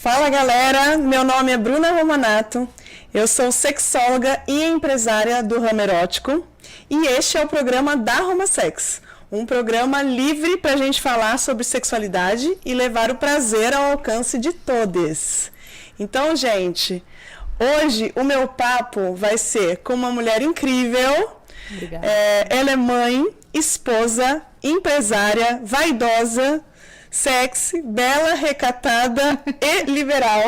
Fala galera, meu nome é Bruna Romanato, eu sou sexóloga e empresária do ramo erótico e este é o programa da Romasex, um programa livre para a gente falar sobre sexualidade e levar o prazer ao alcance de todos. Então, gente, hoje o meu papo vai ser com uma mulher incrível. Obrigada. Ela é mãe, esposa, empresária, vaidosa, sexy, bela, recatada e liberal.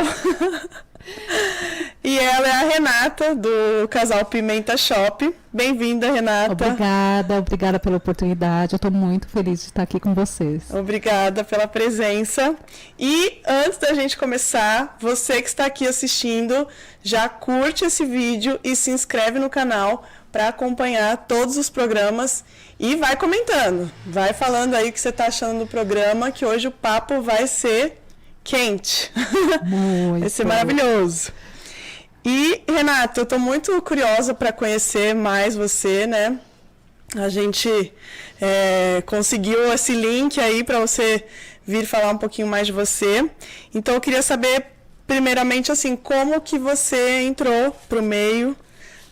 E ela é a Renata, do casal Pimenta Shop. Bem-vinda, Renata. Obrigada pela oportunidade. Eu estou muito feliz de estar aqui com vocês. Obrigada pela presença. E antes da gente começar, você que está aqui assistindo, já curte esse vídeo e se inscreve no canal para acompanhar todos os programas e vai comentando. Vai falando aí o que você está achando do programa, que hoje o papo vai ser quente. Muito. Vai ser maravilhoso. E, Renata, eu estou muito curiosa para conhecer mais você, né? A gente conseguiu esse link aí para você vir falar um pouquinho mais de você. Então, eu queria saber, primeiramente, assim, como que você entrou para o meio,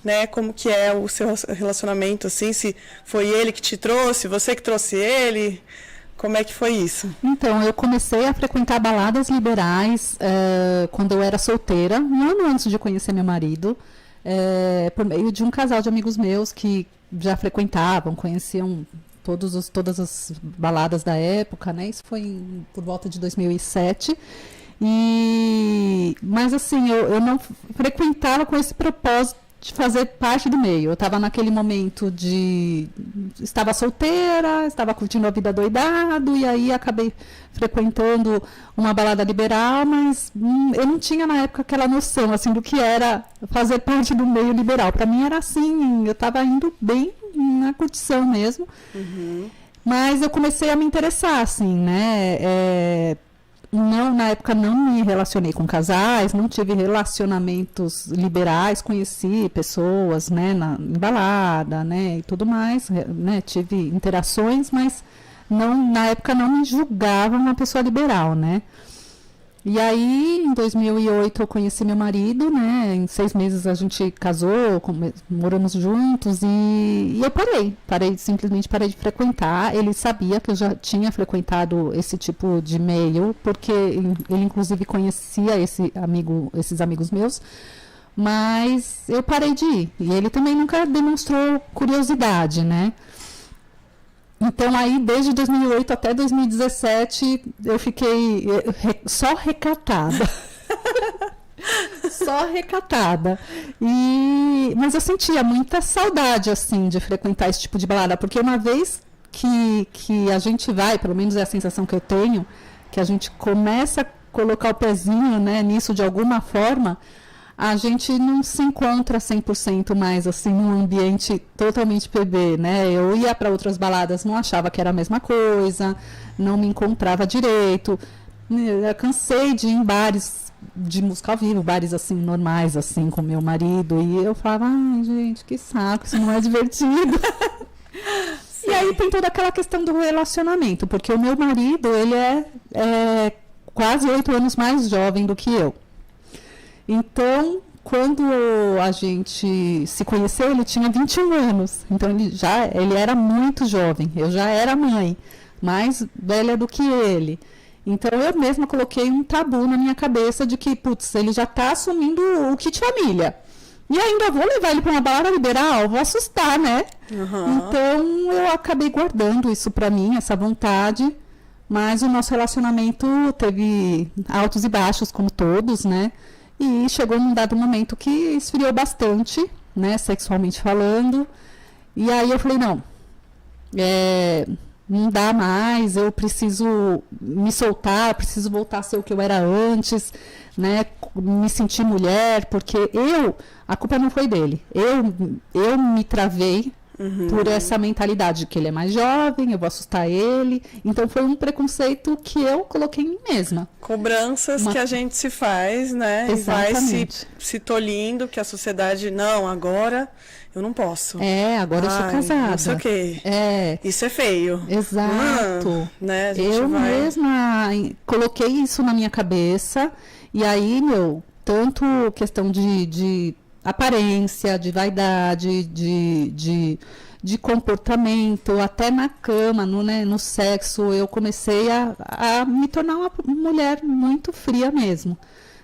né? Como que é o seu relacionamento, assim, se foi ele que te trouxe, você que trouxe ele, como é que foi isso? Então, eu comecei a frequentar baladas liberais quando eu era solteira, um ano antes de conhecer meu marido, por meio de um casal de amigos meus que já frequentavam, conheciam todas as baladas da época, né? Isso foi por volta de 2007. Mas assim, eu não frequentava com esse propósito de fazer parte do meio. Eu estava naquele momento estava solteira, estava curtindo a vida doidado, e aí acabei frequentando uma balada liberal, mas eu não tinha na época aquela noção, assim, do que era fazer parte do meio liberal. Para mim era assim, eu estava indo bem na curtição mesmo. Uhum. Mas eu comecei a me interessar, assim, né? Na época não me relacionei com casais, não tive relacionamentos liberais, conheci pessoas, né, em balada, né, e tudo mais, né, tive interações, mas na época não me julgava uma pessoa liberal, né. E aí, em 2008, eu conheci meu marido, né, em 6 meses a gente casou, moramos juntos e eu simplesmente parei de frequentar. Ele sabia que eu já tinha frequentado esse tipo de meio, porque ele inclusive conhecia esses amigos meus, mas eu parei de ir. E ele também nunca demonstrou curiosidade, né. Então, aí, desde 2008 até 2017, eu fiquei só recatada. Só recatada. Mas eu sentia muita saudade, assim, de frequentar esse tipo de balada, porque uma vez que a gente vai, pelo menos é a sensação que eu tenho, que a gente começa a colocar o pezinho, né, nisso de alguma forma, a gente não se encontra 100% mais, assim, num ambiente totalmente PB, né? Eu ia para outras baladas, não achava que era a mesma coisa, não me encontrava direito. Eu cansei de ir em bares de música ao vivo, bares, assim, normais, assim, com meu marido. E eu falava, ai, gente, que saco, isso não é divertido. E aí tem toda aquela questão do relacionamento, porque o meu marido, ele é quase 8 anos mais jovem do que eu. Então, quando a gente se conheceu, ele tinha 21 anos. Então, ele era muito jovem. Eu já era mãe, mais velha do que ele. Então, eu mesma coloquei um tabu na minha cabeça de que, putz, ele já está assumindo o kit família. E ainda vou levar ele para uma balada liberal? Vou assustar, né? Uhum. Então, eu acabei guardando isso para mim, essa vontade. Mas o nosso relacionamento teve altos e baixos, como todos, né? E chegou num dado momento que esfriou bastante, né, sexualmente falando. E aí eu falei, não dá mais, eu preciso me soltar, preciso voltar a ser o que eu era antes, né, me sentir mulher, porque a culpa não foi dele. Eu me travei. Uhum. Por essa mentalidade de que ele é mais jovem, eu vou assustar ele. Então foi um preconceito que eu coloquei em mim mesma. Cobranças que a gente se faz, né? Exatamente. E vai se tolhindo, que a sociedade, não, agora eu não posso. Agora eu sou casada. Não sei o quê. Isso é feio. Exato. Né? Eu mesma coloquei isso na minha cabeça. E aí, tanto questão de aparência, de vaidade, de comportamento, até na cama, no sexo, eu comecei a me tornar uma mulher muito fria mesmo,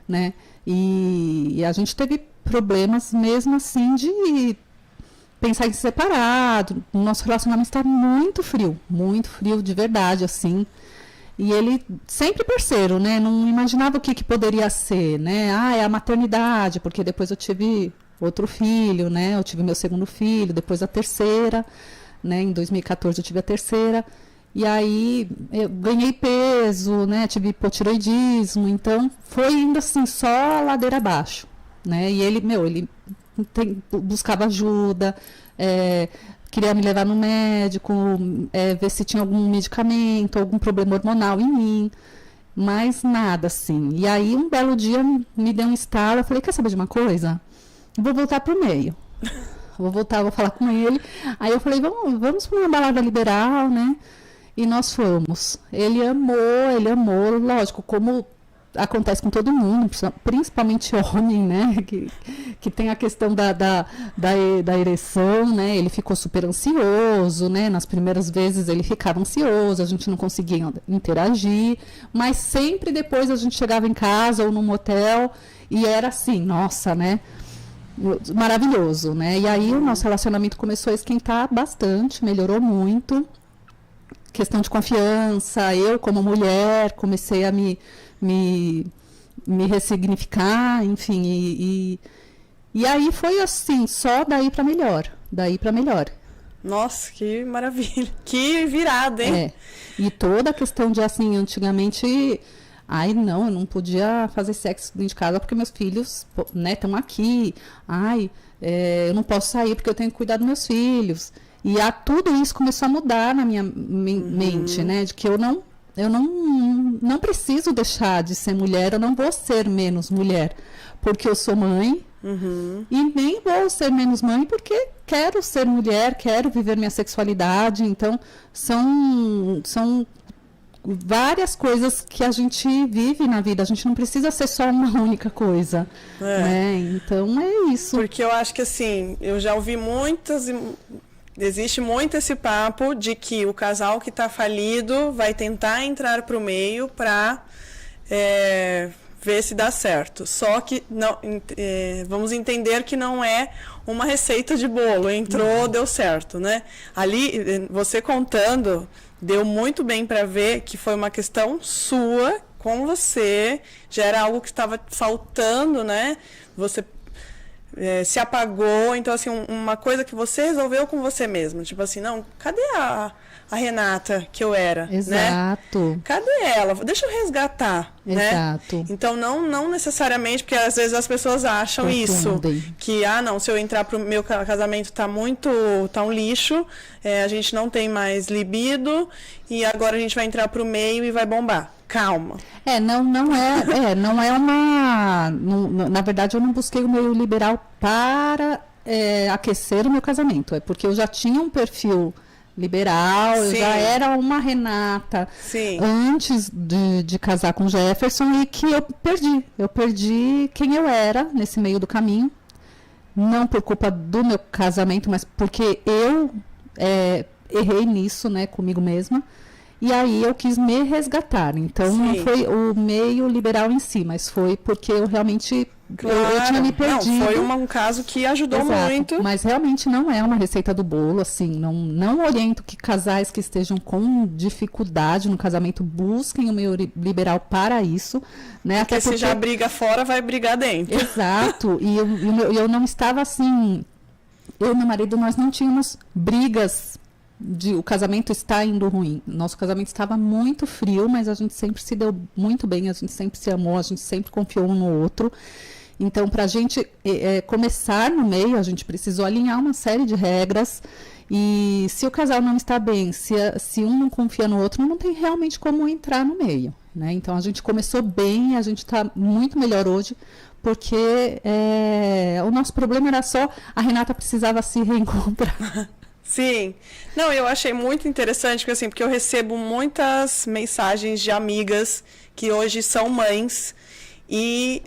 né? E a gente teve problemas mesmo assim de pensar em se separar. O nosso relacionamento está muito frio de verdade, assim. E ele sempre parceiro, né? Não imaginava o que poderia ser, né? É a maternidade, porque depois eu tive outro filho, né? Eu tive meu segundo filho, depois a terceira, né? Em 2014 eu tive a terceira. E aí eu ganhei peso, né? Tive hipotireoidismo, então foi indo assim, só a ladeira abaixo, né? E ele buscava ajuda, queria me levar no médico, ver se tinha algum medicamento, algum problema hormonal em mim, mas nada assim. E aí um belo dia me deu um estalo, eu falei, quer saber de uma coisa? Vou voltar pro meio. Vou falar com ele. Aí eu falei, vamos para uma balada liberal, né? E nós fomos. Ele amou, lógico, como acontece com todo mundo, principalmente homem, né? Que tem a questão da ereção, né? Ele ficou super ansioso, né? Nas primeiras vezes ele ficava ansioso, a gente não conseguia interagir, mas sempre depois a gente chegava em casa ou num motel e era assim, nossa, né? Maravilhoso, né? E aí o nosso relacionamento começou a esquentar bastante, melhorou muito. Questão de confiança, eu como mulher comecei a me ressignificar, enfim, e aí foi assim, só daí para melhor. Nossa, que maravilha, que virada, hein? E toda a questão de, assim, antigamente, eu não podia fazer sexo dentro de casa porque meus filhos, né, estão aqui, eu não posso sair porque eu tenho que cuidar dos meus filhos, e tudo isso começou a mudar na minha mente, né, de que eu não preciso deixar de ser mulher, eu não vou ser menos mulher porque eu sou mãe, e nem vou ser menos mãe porque quero ser mulher, quero viver minha sexualidade. Então são várias coisas que a gente vive na vida, a gente não precisa ser só uma única coisa, né? Então é isso. Porque eu acho que assim, eu já ouvi existe muito esse papo de que o casal que está falido vai tentar entrar para o meio para ver se dá certo. Só que não, vamos entender que não é uma receita de bolo. Entrou, deu certo, né? Ali, você contando, deu muito bem para ver que foi uma questão sua com você, já era algo que estava faltando, né? Você se apagou, então assim, uma coisa que você resolveu com você mesma, tipo assim, não, cadê a Renata que eu era, exato, né? Cadê ela? Deixa eu resgatar, exato, né? Então não necessariamente, porque às vezes as pessoas acham isso, que não, se eu entrar pro meu casamento tá um lixo, a gente não tem mais libido e agora a gente vai entrar pro meio e vai bombar. Calma. Não é uma... na verdade, eu não busquei o meio liberal para aquecer o meu casamento. É porque eu já tinha um perfil liberal, eu já era uma Renata antes de casar com o Jefferson e que eu perdi. Eu perdi quem eu era nesse meio do caminho. Não por culpa do meu casamento, mas porque eu errei nisso, né, comigo mesma. E aí eu quis me resgatar. Então não foi o meio liberal em si, mas foi porque eu realmente eu tinha me perdido. Não, foi um caso que ajudou muito. Mas realmente não é uma receita do bolo, assim, não oriento que casais que estejam com dificuldade no casamento busquem o meio liberal para isso, né? Porque se já briga fora, vai brigar dentro. Exato. E eu não estava assim. Eu e meu marido, nós não tínhamos brigas o casamento está indo ruim. Nosso casamento estava muito frio, mas a gente sempre se deu muito bem, a gente sempre se amou, a gente sempre confiou um no outro. Então, para a gente começar no meio, a gente precisou alinhar uma série de regras. E se o casal não está bem, se um não confia no outro, não tem realmente como entrar no meio, né? Então, a gente começou bem, a gente está muito melhor hoje, porque o nosso problema era só a Renata precisava se reencontrar. Sim. Não, eu achei muito interessante, porque eu recebo muitas mensagens de amigas que hoje são mães e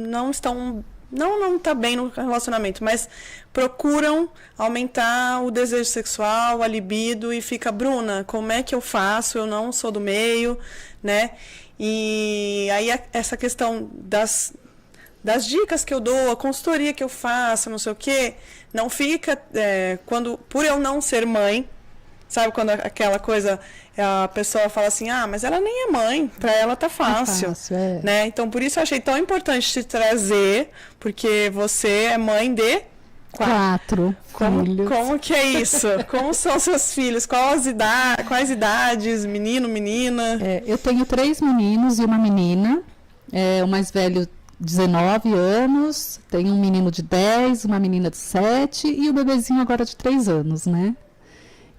não estão... Não tá bem no relacionamento, mas procuram aumentar o desejo sexual, a libido, e fica, Bruna, como é que eu faço? Eu não sou do meio, né? E aí essa questão das dicas que eu dou, a consultoria que eu faço, não sei o quê, não fica, por eu não ser mãe, sabe quando aquela coisa, a pessoa fala assim, mas ela nem é mãe, pra ela tá fácil, né? Então, por isso eu achei tão importante te trazer, porque você é mãe de 4 filhos. Como que é isso? Como são seus filhos? Quais idades? Menino, menina? Eu tenho 3 meninos e uma menina, o mais velho 19 anos, tenho um menino de 10, uma menina de 7 e o bebezinho agora de 3 anos, né?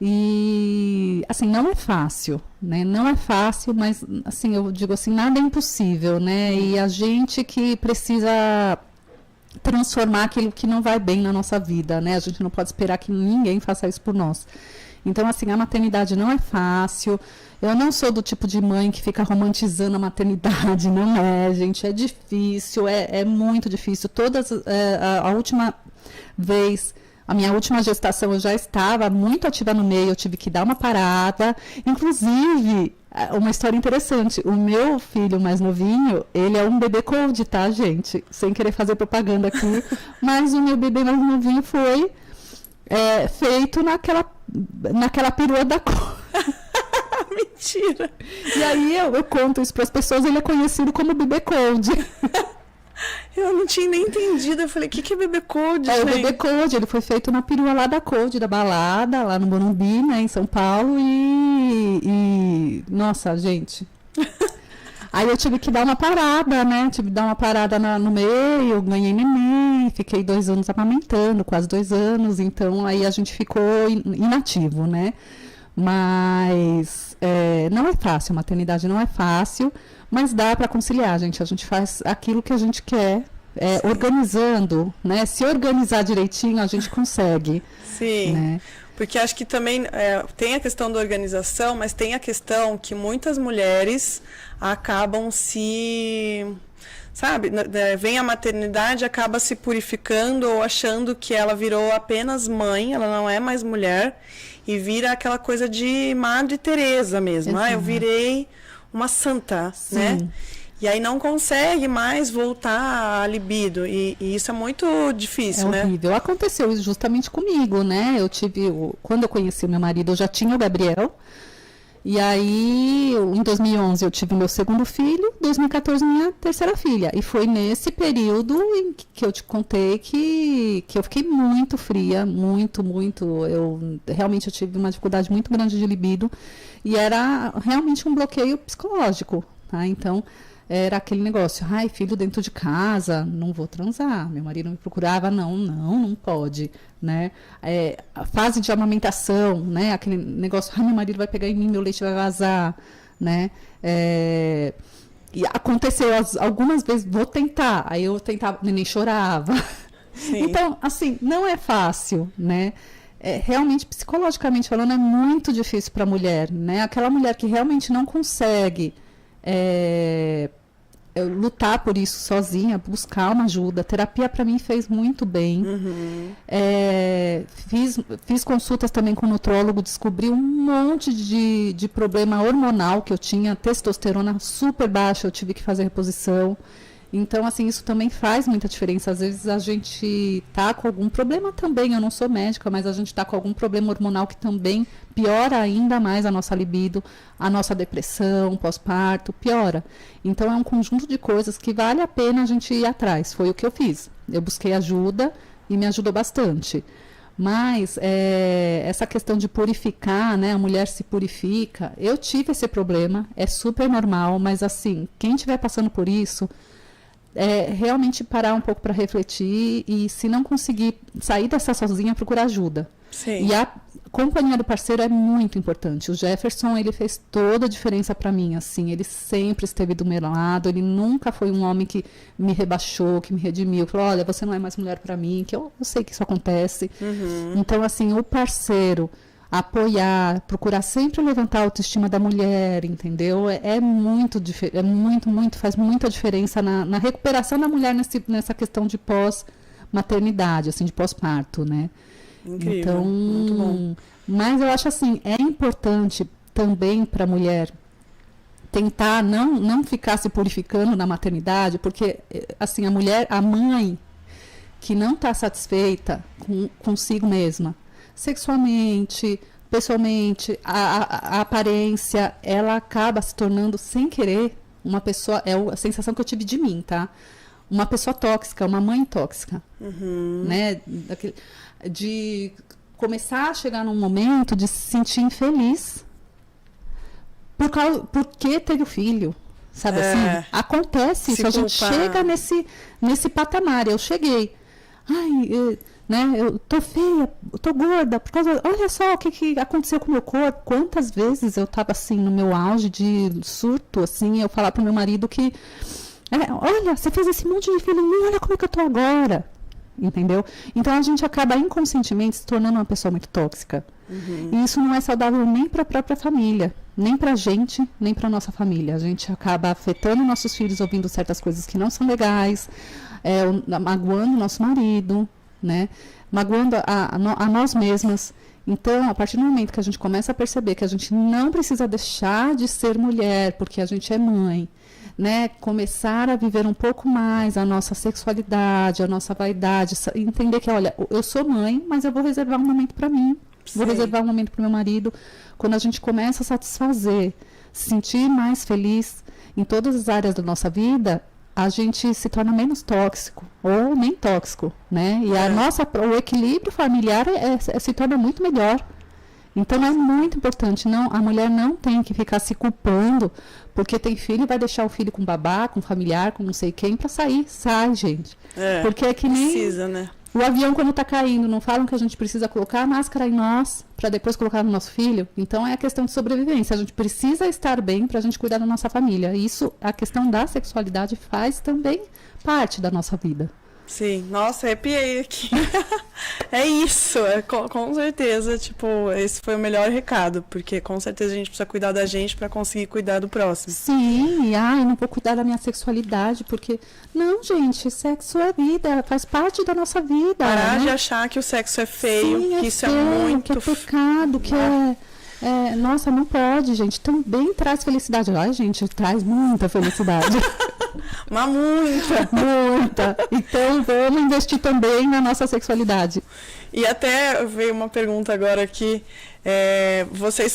E, assim, não é fácil, né? Não é fácil, mas, assim, eu digo assim, nada é impossível, né? E a gente que precisa transformar aquilo que não vai bem na nossa vida, né? A gente não pode esperar que ninguém faça isso por nós. Então, assim, a maternidade não é fácil. Eu não sou do tipo de mãe que fica romantizando a maternidade, não é, gente. É difícil, é muito difícil. A última vez... A minha última gestação eu já estava muito ativa no meio, eu tive que dar uma parada. Inclusive, uma história interessante, o meu filho mais novinho, ele é um bebê cold, tá, gente? Sem querer fazer propaganda aqui, mas o meu bebê mais novinho foi feito naquela perua da cor. Mentira! E aí eu conto isso para as pessoas, ele é conhecido como bebê cold. Eu não tinha nem entendido. Eu falei, o que é bebê cold? O bebê cold, ele foi feito na perua lá da Cold, da balada, lá no Morumbi, né, em São Paulo. E nossa, gente. Aí eu tive que dar uma parada, né? Tive que dar uma parada no meio, ganhei neném, fiquei 2 anos amamentando, quase 2 anos. Então aí a gente ficou inativo, né? Mas não é fácil, a maternidade não é fácil. Mas dá para conciliar, gente. A gente faz aquilo que a gente quer, organizando, né? Se organizar direitinho, a gente consegue. Sim, né? Porque acho que também tem a questão da organização, mas tem a questão que muitas mulheres acabam sabe, vem a maternidade, acaba se purificando ou achando que ela virou apenas mãe, ela não é mais mulher, e vira aquela coisa de Madre Teresa mesmo. Exato. Eu virei uma santa, Sim. né? E aí não consegue mais voltar à libido. E isso é muito difícil, né? É horrível. Aconteceu isso justamente comigo, né? Quando eu conheci o meu marido, eu já tinha o Gabriel. E aí, em 2011, eu tive meu segundo filho, em 2014, minha terceira filha. E foi nesse período em que eu te contei que eu fiquei muito fria, muito. Realmente eu tive uma dificuldade muito grande de libido. E era realmente um bloqueio psicológico, tá? Então, era aquele negócio, filho dentro de casa, não vou transar. Meu marido me procurava, não pode, né? A fase de amamentação, né? Aquele negócio, meu marido vai pegar em mim, meu leite vai vazar, né? E aconteceu algumas vezes, vou tentar. Aí eu tentava, o neném chorava. Sim. Então, assim, não é fácil, né? Realmente, psicologicamente falando, é muito difícil para a mulher, né? Aquela mulher que realmente não consegue lutar por isso sozinha, buscar uma ajuda. A terapia, para mim, fez muito bem. Uhum. Fiz consultas também com o nutrólogo, descobri um monte de problema hormonal que eu tinha, testosterona super baixa, eu tive que fazer reposição. Então, assim, isso também faz muita diferença. Às vezes a gente tá com algum problema também, eu não sou médica, mas a gente tá com algum problema hormonal que também piora ainda mais a nossa libido, a nossa depressão, pós-parto, piora. Então, é um conjunto de coisas que vale a pena a gente ir atrás. Foi o que eu fiz. Eu busquei ajuda e me ajudou bastante. Mas essa questão de purificar, né, a mulher se purifica, eu tive esse problema, é super normal, mas assim, quem estiver passando por isso, realmente parar um pouco para refletir e, se não conseguir sair dessa sozinha, procurar ajuda. Sim. E a companhia do parceiro é muito importante. O Jefferson, ele fez toda a diferença para mim, assim, ele sempre esteve do meu lado, ele nunca foi um homem que me rebaixou, que me redimiu, falou, olha, você não é mais mulher para mim, que eu sei que isso acontece. Uhum. Então, assim, o parceiro, apoiar, procurar sempre levantar a autoestima da mulher, entendeu? Faz muita diferença na recuperação da mulher nessa questão de pós-maternidade, assim, de pós-parto, né? Incrível, então, muito bom. Mas eu acho assim, é importante também para a mulher tentar não ficar se purificando na maternidade, porque assim, a mãe que não está satisfeita consigo mesma, sexualmente, pessoalmente, a aparência, ela acaba se tornando, sem querer, uma pessoa, a sensação que eu tive de mim, tá? Uma pessoa tóxica, uma mãe tóxica, né? De começar a chegar num momento de se sentir infeliz porque teve o filho, sabe assim? Acontece isso, a gente chega nesse patamar, eu cheguei. Ai, né, eu tô feia, eu tô gorda, por causa, olha só o que aconteceu com o meu corpo. Quantas vezes eu tava assim, no meu auge de surto, assim, eu falar pro meu marido que, olha, você fez esse monte de filho em mim, olha como é que eu tô agora. Entendeu? Então a gente acaba inconscientemente se tornando uma pessoa muito tóxica. E isso não é saudável nem para a própria família, nem para a gente, nem para nossa família. A gente acaba afetando nossos filhos ouvindo certas coisas que não são legais, magoando nosso marido, né? Magoando a nós mesmas. Então, a partir do momento que a gente começa a perceber que a gente não precisa deixar de ser mulher porque a gente é mãe, né, começar a viver um pouco mais a nossa sexualidade, a nossa vaidade, entender que, olha, eu sou mãe, mas eu vou reservar um momento para mim, vou reservar um momento para o meu marido. Quando a gente começa a satisfazer, se sentir mais feliz em todas as áreas da nossa vida, a gente se torna menos tóxico, ou nem tóxico, né? E o equilíbrio familiar se torna muito melhor. Então é muito importante, a mulher não tem que ficar se culpando porque tem filho e vai deixar o filho com babá, com familiar, com não sei quem para sair. Sai, gente. Porque é que nem precisa, né? O avião quando está caindo, não falam que a gente precisa colocar a máscara em nós para depois colocar no nosso filho? Então é a questão de sobrevivência. A gente precisa estar bem para a gente cuidar da nossa família. Isso, a questão da sexualidade faz também parte da nossa vida. Sim, nossa, arrepiei aqui. É isso, com certeza, tipo, esse foi o melhor recado, porque com certeza a gente precisa cuidar da gente para conseguir cuidar do próximo. Sim, eu não vou cuidar da minha sexualidade, porque... Não, gente, sexo é vida, faz parte da nossa vida. Parar de achar que o sexo é feio, sim, que isso feio, é muito... que é pecado, que nossa, não pode, gente. Também traz felicidade. Ai, gente, traz muita felicidade. Mas muita. Muita. Então, vamos investir também na nossa sexualidade. E até veio uma pergunta agora aqui. Vocês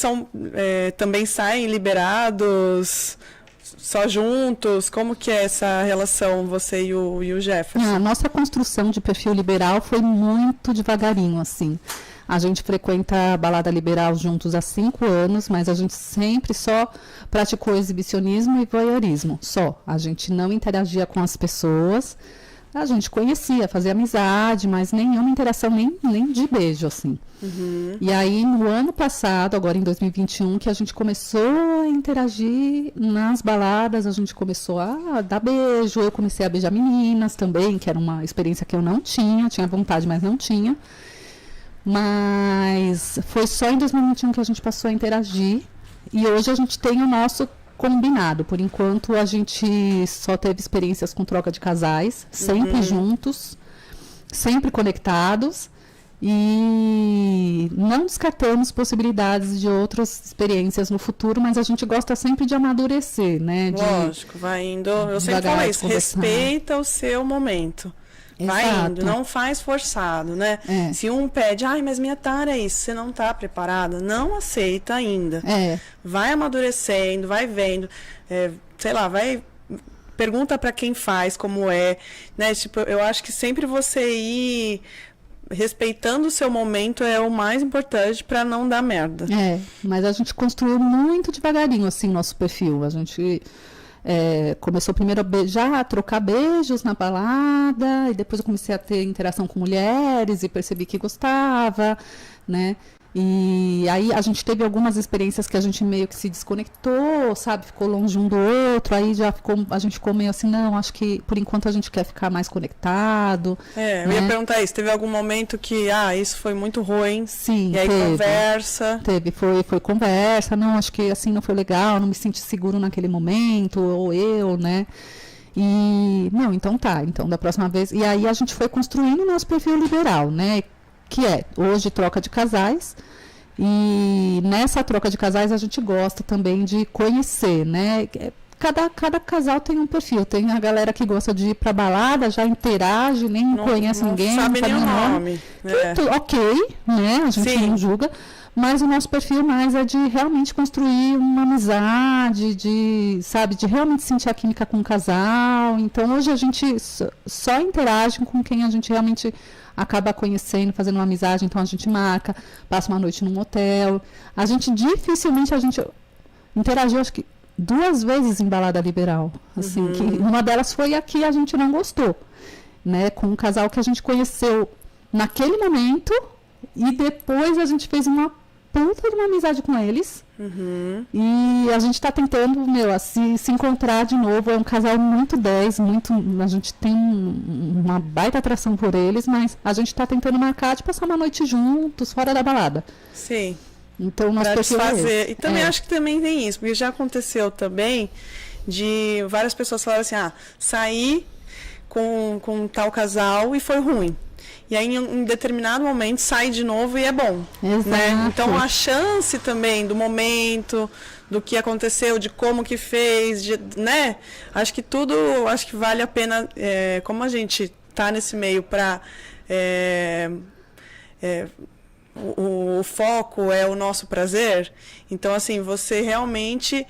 também saem liberados, só juntos? Como que é essa relação, você e o Jefferson? A nossa construção de perfil liberal foi muito devagarinho, assim. A gente frequenta a balada liberal juntos há 5 anos, mas a gente sempre só praticou exibicionismo e voyeurismo, só. A gente não interagia com as pessoas, a gente conhecia, fazia amizade, mas nenhuma interação, nem de beijo, assim. E aí, no ano passado, agora em 2021, que a gente começou a interagir nas baladas, a gente começou a dar beijo, eu comecei a beijar meninas também, que era uma experiência que eu não tinha vontade, mas não tinha. Mas foi só em 2021 que a gente passou a interagir e hoje a gente tem o nosso combinado. Por enquanto a gente só teve experiências com troca de casais, sempre juntos, sempre conectados e não descartamos possibilidades de outras experiências no futuro, mas a gente gosta sempre de amadurecer, né? Lógico, vai indo. Eu sempre falo isso, respeita o seu momento. Vai indo, não faz forçado, né? Se um pede, mas minha tara é isso, você não tá preparada, não aceita ainda. Vai amadurecendo, vai vendo, sei lá, pergunta para quem faz, como é, né? Tipo, eu acho que sempre você ir respeitando o seu momento é o mais importante para não dar merda. Mas a gente construiu muito devagarinho, assim, nosso perfil. A gente... começou primeiro a beijar, a trocar beijos na balada, e depois eu comecei a ter interação com mulheres e percebi que gostava, né? E aí a gente teve algumas experiências que a gente meio que se desconectou, sabe? Ficou longe um do outro, aí a gente ficou meio assim, não, acho que por enquanto a gente quer ficar mais conectado. Eu ia perguntar isso, teve algum momento que, isso foi muito ruim? Sim, e aí conversa? Teve, foi conversa, não, acho que assim não foi legal, não me senti seguro naquele momento, ou eu, né? E, não, então da próxima vez. E aí a gente foi construindo o nosso perfil liberal, né? Que é hoje troca de casais, e nessa troca de casais a gente gosta também de conhecer, né? Cada casal tem um perfil, tem a galera que gosta de ir pra balada, já interage, nem conhece ninguém, não sabe nem o nome. Ok, né? A gente não julga, mas o nosso perfil mais é de realmente construir uma amizade, de realmente sentir a química com o casal. Então hoje a gente só interage com quem a gente realmente acaba conhecendo, fazendo uma amizade, então a gente marca, passa uma noite num hotel. A gente dificilmente interagiu, acho que 2 vezes em balada liberal. Assim, que uma delas foi a que a gente não gostou, né? Com um casal que a gente conheceu naquele momento e depois a gente fez uma puta de uma amizade com eles. E a gente está tentando, se encontrar de novo. É um casal muito 10, a gente tem uma baita atração por eles, mas a gente está tentando marcar de passar uma noite juntos, fora da balada. Sim. Então, nós fazer. E também acho que também tem isso, porque já aconteceu também de várias pessoas falarem assim, saí com tal casal e foi ruim. E aí, em determinado momento, sai de novo e é bom. Né? Então, a chance também do momento, do que aconteceu, de como que fez, né? Acho que vale a pena, como a gente tá nesse meio para... o foco é o nosso prazer, então, assim, você realmente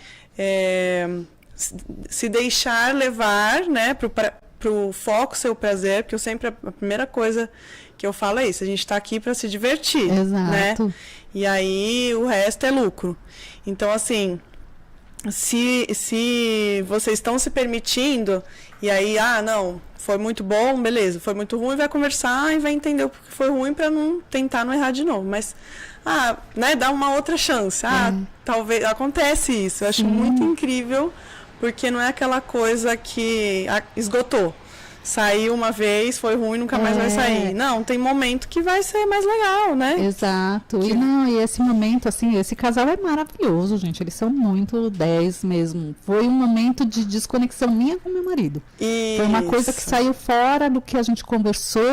se deixar levar, né, pro foco ser o prazer, porque a primeira coisa que eu falo é isso, a gente está aqui para se divertir. Exato. Né? E aí o resto é lucro. Então, assim, se vocês estão se permitindo, e aí, não, foi muito bom, beleza, foi muito ruim, vai conversar e vai entender o que foi ruim para não tentar não errar de novo. Mas, né, dá uma outra chance. Talvez, acontece isso, eu acho muito incrível, porque não é aquela coisa que esgotou. Saiu uma vez, foi ruim, nunca mais vai sair. Não, tem momento que vai ser mais legal, né? Exato. E esse momento, assim, esse casal é maravilhoso, gente. Eles são muito 10 mesmo. Foi um momento de desconexão minha com meu marido. Isso. Foi uma coisa que saiu fora do que a gente conversou,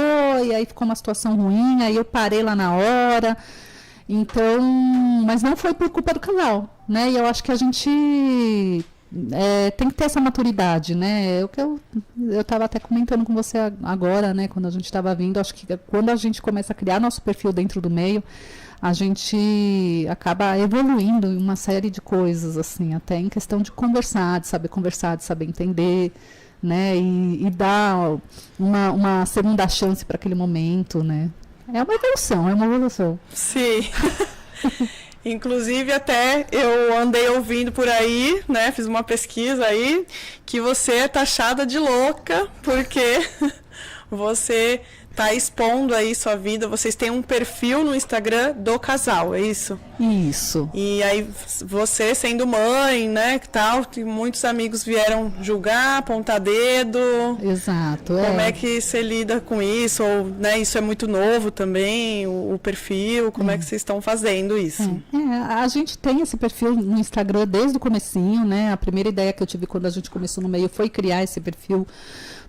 e aí ficou uma situação ruim, aí eu parei lá na hora. Então, mas não foi por culpa do casal, né? E eu acho que a gente... tem que ter essa maturidade, né? Eu estava até comentando com você agora, né? Quando a gente estava vindo, acho que quando a gente começa a criar nosso perfil dentro do meio, a gente acaba evoluindo em uma série de coisas, assim, até em questão de conversar, de saber entender, né? E dar uma segunda chance para aquele momento, né? É uma evolução. Sim. Inclusive, até eu andei ouvindo por aí, né? Fiz uma pesquisa aí, que você é taxada de louca, porque você tá expondo aí sua vida. Vocês têm um perfil no Instagram do casal, é isso? Isso. E aí, você sendo mãe, né, que tal, muitos amigos vieram julgar, apontar dedo. Exato. Como é que você lida com isso? Ou, né, isso é muito novo também, o perfil, como é que vocês estão fazendo isso? A gente tem esse perfil no Instagram desde o comecinho, né? A primeira ideia que eu tive quando a gente começou no meio foi criar esse perfil,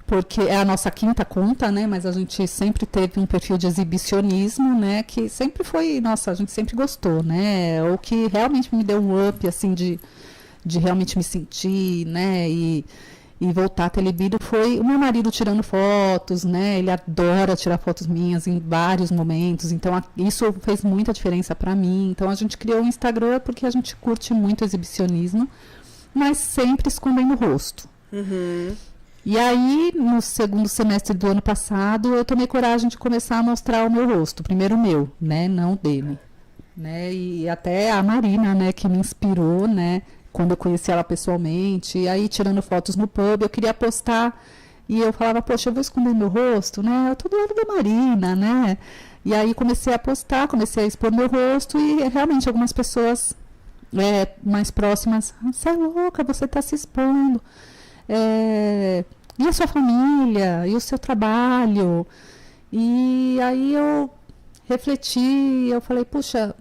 porque é a nossa 5ª conta, né? Mas a gente sempre teve um perfil de exibicionismo, né? Que sempre foi, a gente sempre gostou, né? O que realmente me deu um up, assim, de realmente me sentir, né? E voltar a ter libido foi o meu marido tirando fotos, né? Ele adora tirar fotos minhas em vários momentos, então isso fez muita diferença para mim. Então a gente criou o Instagram porque a gente curte muito exibicionismo, mas sempre escondendo o rosto. E aí, no segundo semestre do ano passado, eu tomei coragem de começar a mostrar o meu rosto. Primeiro o meu, né? Não o dele. Né? E até a Marina, né? Que me inspirou, né? Quando eu conheci ela pessoalmente. E aí, tirando fotos no pub, eu queria postar. E eu falava, poxa, eu vou esconder meu rosto, né? Eu tô do lado da Marina, né? E aí comecei a postar, comecei a expor meu rosto e realmente algumas pessoas mais próximas, você é louca, você está se expondo. E a sua família? E o seu trabalho? E aí eu refleti, eu falei, puxa,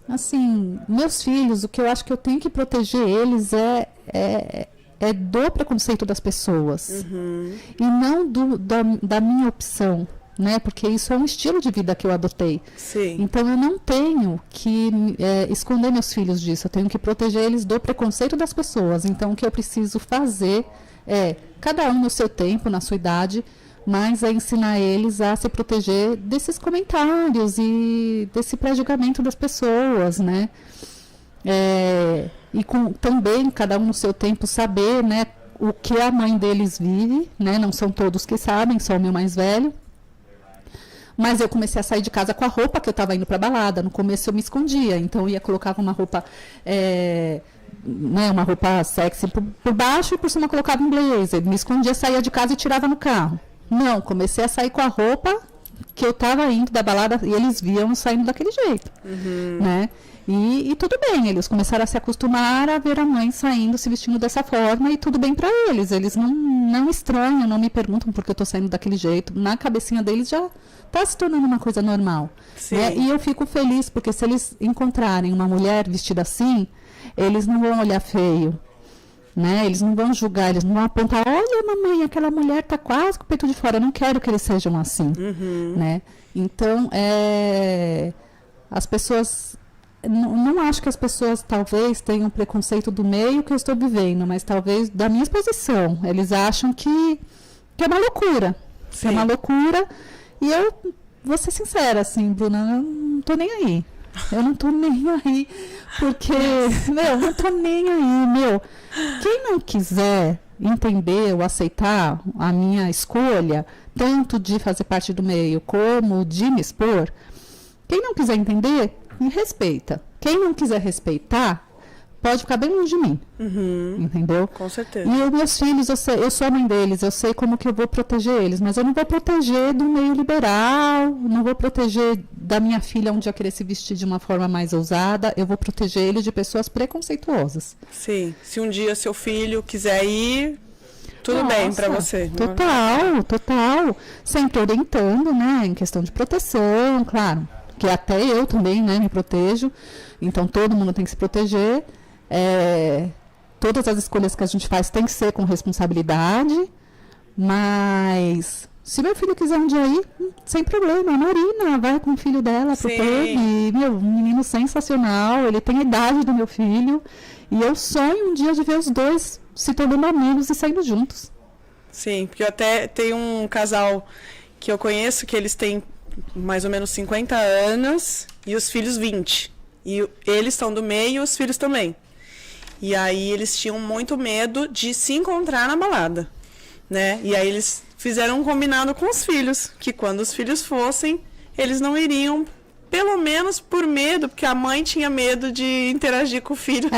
assim, meus filhos, o que eu acho que eu tenho que proteger eles é do preconceito das pessoas. E não da minha opção, né? Porque isso é um estilo de vida que eu adotei. Sim. Então eu não tenho que esconder meus filhos disso, eu tenho que proteger eles do preconceito das pessoas. Então o que eu preciso fazer cada um no seu tempo, na sua idade, mas é ensinar eles a se proteger desses comentários e desse pré-julgamento das pessoas, né? E também cada um no seu tempo saber, né, o que a mãe deles vive, né? Não são todos que sabem, só o meu mais velho. Mas eu comecei a sair de casa com a roupa que eu estava indo para balada. No começo eu me escondia, então eu ia colocar uma roupa, uma roupa sexy por baixo e por cima colocava um blazer. Me escondia, saía de casa e tirava no carro. Não, comecei a sair com a roupa que eu estava indo da balada e eles viam saindo daquele jeito, né? E tudo bem, eles começaram a se acostumar a ver a mãe saindo, se vestindo dessa forma, e tudo bem para eles. Eles não estranham, não me perguntam por que eu estou saindo daquele jeito. Na cabecinha deles já está se tornando uma coisa normal. Né? E eu fico feliz, porque se eles encontrarem uma mulher vestida assim, eles não vão olhar feio. Né? Eles não vão julgar, eles não vão apontar, olha mamãe, aquela mulher está quase com o peito de fora. Eu não quero que eles sejam assim. Né? Então, as pessoas... Não acho que as pessoas talvez tenham preconceito do meio que eu estou vivendo, mas talvez da minha exposição. Eles acham que é uma loucura. Que é uma loucura. E eu vou ser sincera, assim, Bruna, eu não tô nem aí. Eu não tô nem aí. Porque, não tô nem aí, Quem não quiser entender ou aceitar a minha escolha, tanto de fazer parte do meio como de me expor, quem não quiser entender, me respeita. Quem não quiser respeitar, pode ficar bem longe de mim. Entendeu? Com certeza. E os meus filhos, eu sou a mãe deles, eu sei como que eu vou proteger eles, mas eu não vou proteger do meio liberal, não vou proteger da minha filha um dia querer se vestir de uma forma mais ousada, eu vou proteger ele de pessoas preconceituosas. Sim. Se um dia seu filho quiser ir, tudo bem para você. Total. Sempre orientando, né, em questão de proteção, claro. Que até eu também, né, me protejo, então todo mundo tem que se proteger, todas as escolhas que a gente faz tem que ser com responsabilidade, mas se meu filho quiser um dia ir, sem problema, a Marina vai com o filho dela pro pub, um menino sensacional, ele tem a idade do meu filho, e eu sonho um dia de ver os dois se tornando amigos e saindo juntos. Sim, porque eu até tenho um casal que eu conheço, que eles têm mais ou menos 50 anos e os filhos 20. E eles estão do meio e os filhos também. E aí eles tinham muito medo de se encontrar na balada, né? E aí eles fizeram um combinado com os filhos, que quando os filhos fossem, eles não iriam, pelo menos por medo, porque a mãe tinha medo de interagir com o filho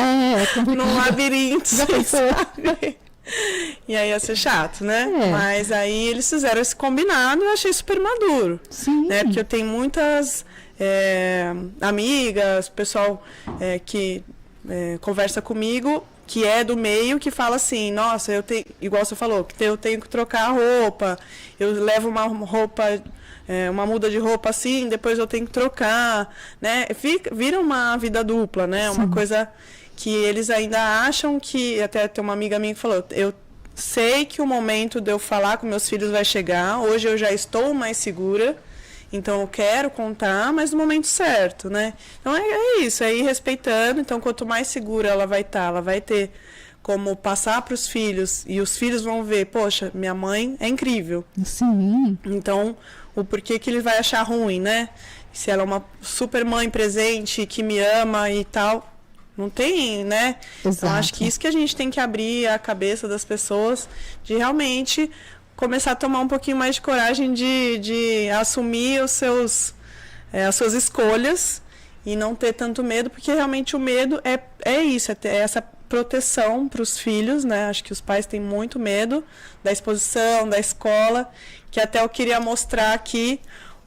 num labirinto. Sabe? E aí ia ser chato, né? Mas aí eles fizeram esse combinado e eu achei super maduro. Sim. Né? Porque eu tenho muitas amigas, pessoal que conversa comigo, que é do meio, que fala assim, nossa, eu tenho, igual você falou, que eu tenho que trocar a roupa, eu levo uma roupa, uma muda de roupa assim, depois eu tenho que trocar, né? Vira uma vida dupla, né? Sim. Uma coisa que eles ainda acham que, até tem uma amiga minha que falou, eu sei que o momento de eu falar com meus filhos vai chegar, hoje eu já estou mais segura, então eu quero contar, mas no momento certo, né? Então é isso, é ir respeitando, então quanto mais segura ela vai estar, ela vai ter como passar para os filhos, e os filhos vão ver, poxa, minha mãe é incrível. Sim. Então, o porquê que ele vai achar ruim, né? Se ela é uma super mãe presente, que me ama e tal... Não tem, né? Exato. Então, acho que isso que a gente tem que abrir a cabeça das pessoas, de realmente começar a tomar um pouquinho mais de coragem de assumir as suas escolhas e não ter tanto medo, porque realmente o medo é isso, é ter essa proteção para os filhos, né? Acho que os pais têm muito medo da exposição, da escola, que até eu queria mostrar aqui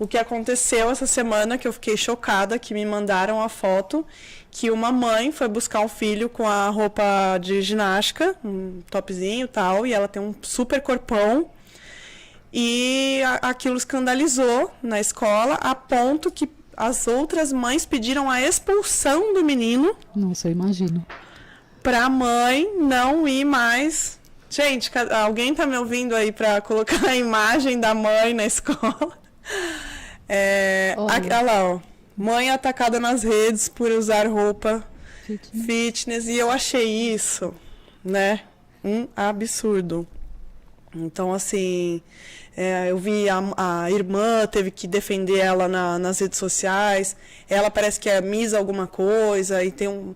o que aconteceu essa semana, que eu fiquei chocada, que me mandaram a foto, que uma mãe foi buscar um filho com a roupa de ginástica, um topzinho e tal, e ela tem um super corpão, e aquilo escandalizou na escola, a ponto que as outras mães pediram a expulsão do menino. Nossa, eu imagino. Pra mãe não ir mais. Gente, alguém tá me ouvindo aí pra colocar a imagem da mãe na escola? Olha lá, ó. Mãe atacada nas redes por usar roupa fitness. E eu achei isso, né, um absurdo. Então, assim, eu vi a irmã teve que defender ela nas redes sociais. Ela parece que é Miss alguma coisa e tem um...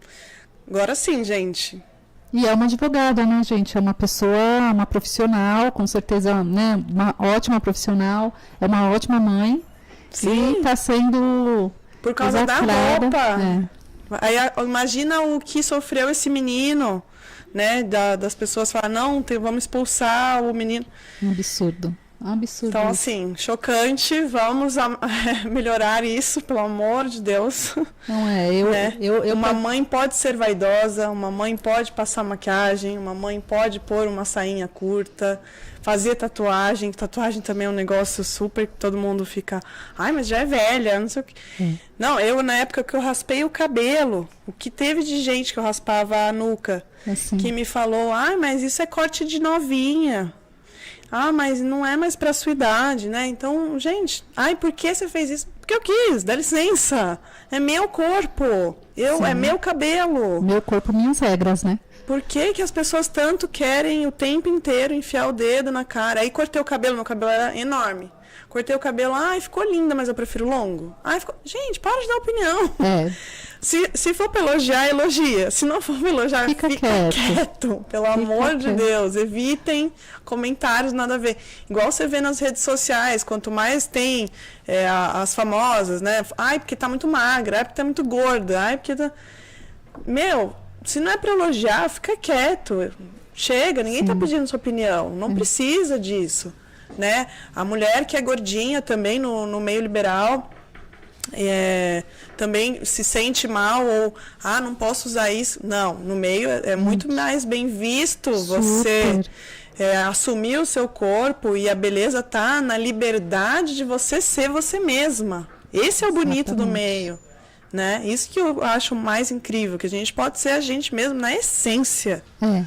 Agora sim, gente. E é uma advogada, né, gente? É uma pessoa, uma profissional, com certeza, né? Uma ótima profissional, é uma ótima mãe. Sim. E está sendo... Por causa da roupa. É. Aí, imagina o que sofreu esse menino, né? Das pessoas falarem, não, vamos expulsar o menino. Um absurdo. Absurdo. Então, assim, chocante. Vamos melhorar isso, pelo amor de Deus. Não é, uma mãe pode ser vaidosa, uma mãe pode passar maquiagem, uma mãe pode pôr uma sainha curta, fazer tatuagem. Tatuagem também é um negócio super que todo mundo fica, ai, mas já é velha, não sei o quê. Não, na época que eu raspei o cabelo, o que teve de gente que eu raspava a nuca, que me falou, ai, mas isso é corte de novinha. Ah, mas não é mais pra sua idade, né? Então, gente, ai, por que você fez isso? Porque eu quis, dá licença. É meu corpo. É meu cabelo. Meu corpo, minhas regras, né? Por que as pessoas tanto querem o tempo inteiro enfiar o dedo na cara? Aí cortei o cabelo, meu cabelo era enorme. Cortei o cabelo, ai, ficou linda, mas eu prefiro longo. Ai, ficou... Gente, para de dar opinião. Se for pra elogiar, elogia. Se não for pra elogiar, fica quieto. Pelo amor de Deus, evitem comentários nada a ver. Igual você vê nas redes sociais, quanto mais tem as famosas, né? Ai, porque tá muito magra, ai, porque tá muito gorda, ai, porque tá... Meu, se não é pra elogiar, fica quieto. Chega, ninguém tá pedindo sua opinião. Não precisa disso, né? A mulher que é gordinha também no meio liberal... também se sente mal ou não posso usar isso. Não, no meio é muito mais bem visto você assumir o seu corpo, e a beleza tá na liberdade de você ser você mesma. Esse é o bonito do meio, né? Isso que eu acho mais incrível, que a gente pode ser a gente mesmo na essência.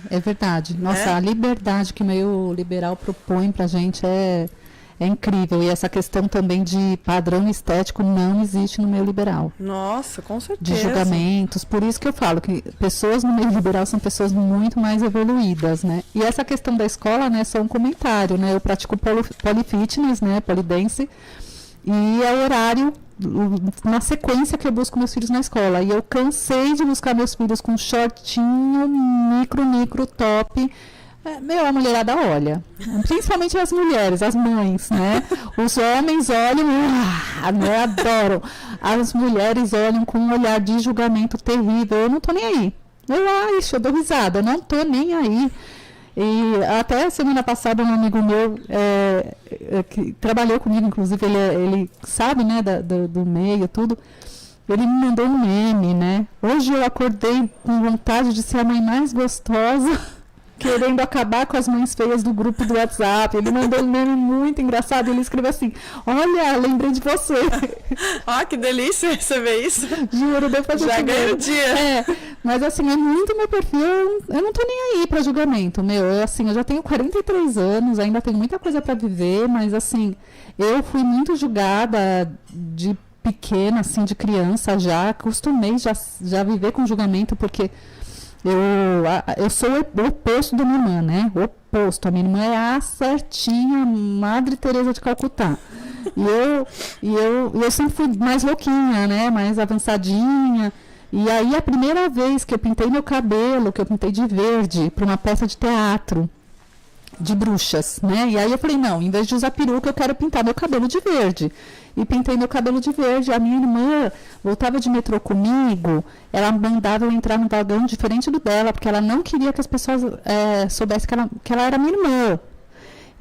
É verdade. Nossa, a liberdade que o meio liberal propõe pra gente é incrível. E essa questão também de padrão estético não existe no meio liberal. Nossa, com certeza. De julgamentos. Por isso que eu falo que pessoas no meio liberal são pessoas muito mais evoluídas, né? E essa questão da escola, né, é só um comentário, né? Eu pratico polifitness, né, polidense, e é o horário, na sequência que eu busco meus filhos na escola. E eu cansei de buscar meus filhos com shortinho, micro top. A mulherada olha, principalmente as mulheres, as mães, né? Os homens olham, né? Adoram. As mulheres olham com um olhar de julgamento terrível. Eu não tô nem aí. Eu dou risada, eu não tô nem aí. E até semana passada um amigo meu que trabalhou comigo, inclusive, ele sabe, né, do meio, tudo. Ele me mandou um meme, né? Hoje eu acordei com vontade de ser a mãe mais gostosa, querendo acabar com as mães feias do grupo do WhatsApp. Ele mandou um meme muito engraçado. Ele escreveu assim: olha, lembrei de você. Que delícia você ver isso. Juro, depois já ganhei o dia. Mas assim, é muito meu perfil. Eu não tô nem aí pra julgamento, eu já tenho 43 anos, ainda tenho muita coisa pra viver, mas assim, eu fui muito julgada de pequena, assim, de criança já. Acostumei já viver com julgamento, porque eu sou o oposto da minha irmã, né? O oposto. A minha irmã é a certinha, Madre Teresa de Calcutá. E eu sempre fui mais louquinha, né? Mais avançadinha. E aí, a primeira vez que eu pintei meu cabelo, que eu pintei de verde, para uma peça de teatro de bruxas, né? E aí eu falei, não, em vez de usar peruca, eu quero pintar meu cabelo de verde. E pintei meu cabelo de verde. A minha irmã voltava de metrô comigo, ela mandava eu entrar num vagão diferente do dela, porque ela não queria que as pessoas soubessem que ela era minha irmã.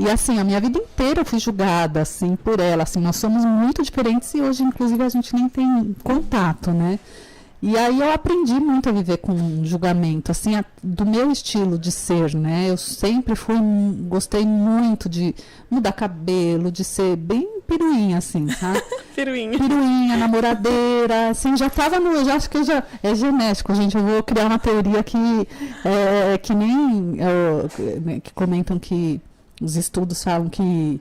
E assim, a minha vida inteira eu fui julgada, assim, por ela, assim, nós somos muito diferentes e hoje, inclusive, a gente nem tem contato, né? E aí eu aprendi muito a viver com julgamento, assim, do meu estilo de ser, né? Eu sempre gostei muito de mudar cabelo, de ser bem piruinha, assim, tá? Piruinha, namoradeira, assim, já tava no... Eu já acho que é genético, gente. Eu vou criar uma teoria que nem... que comentam que os estudos falam que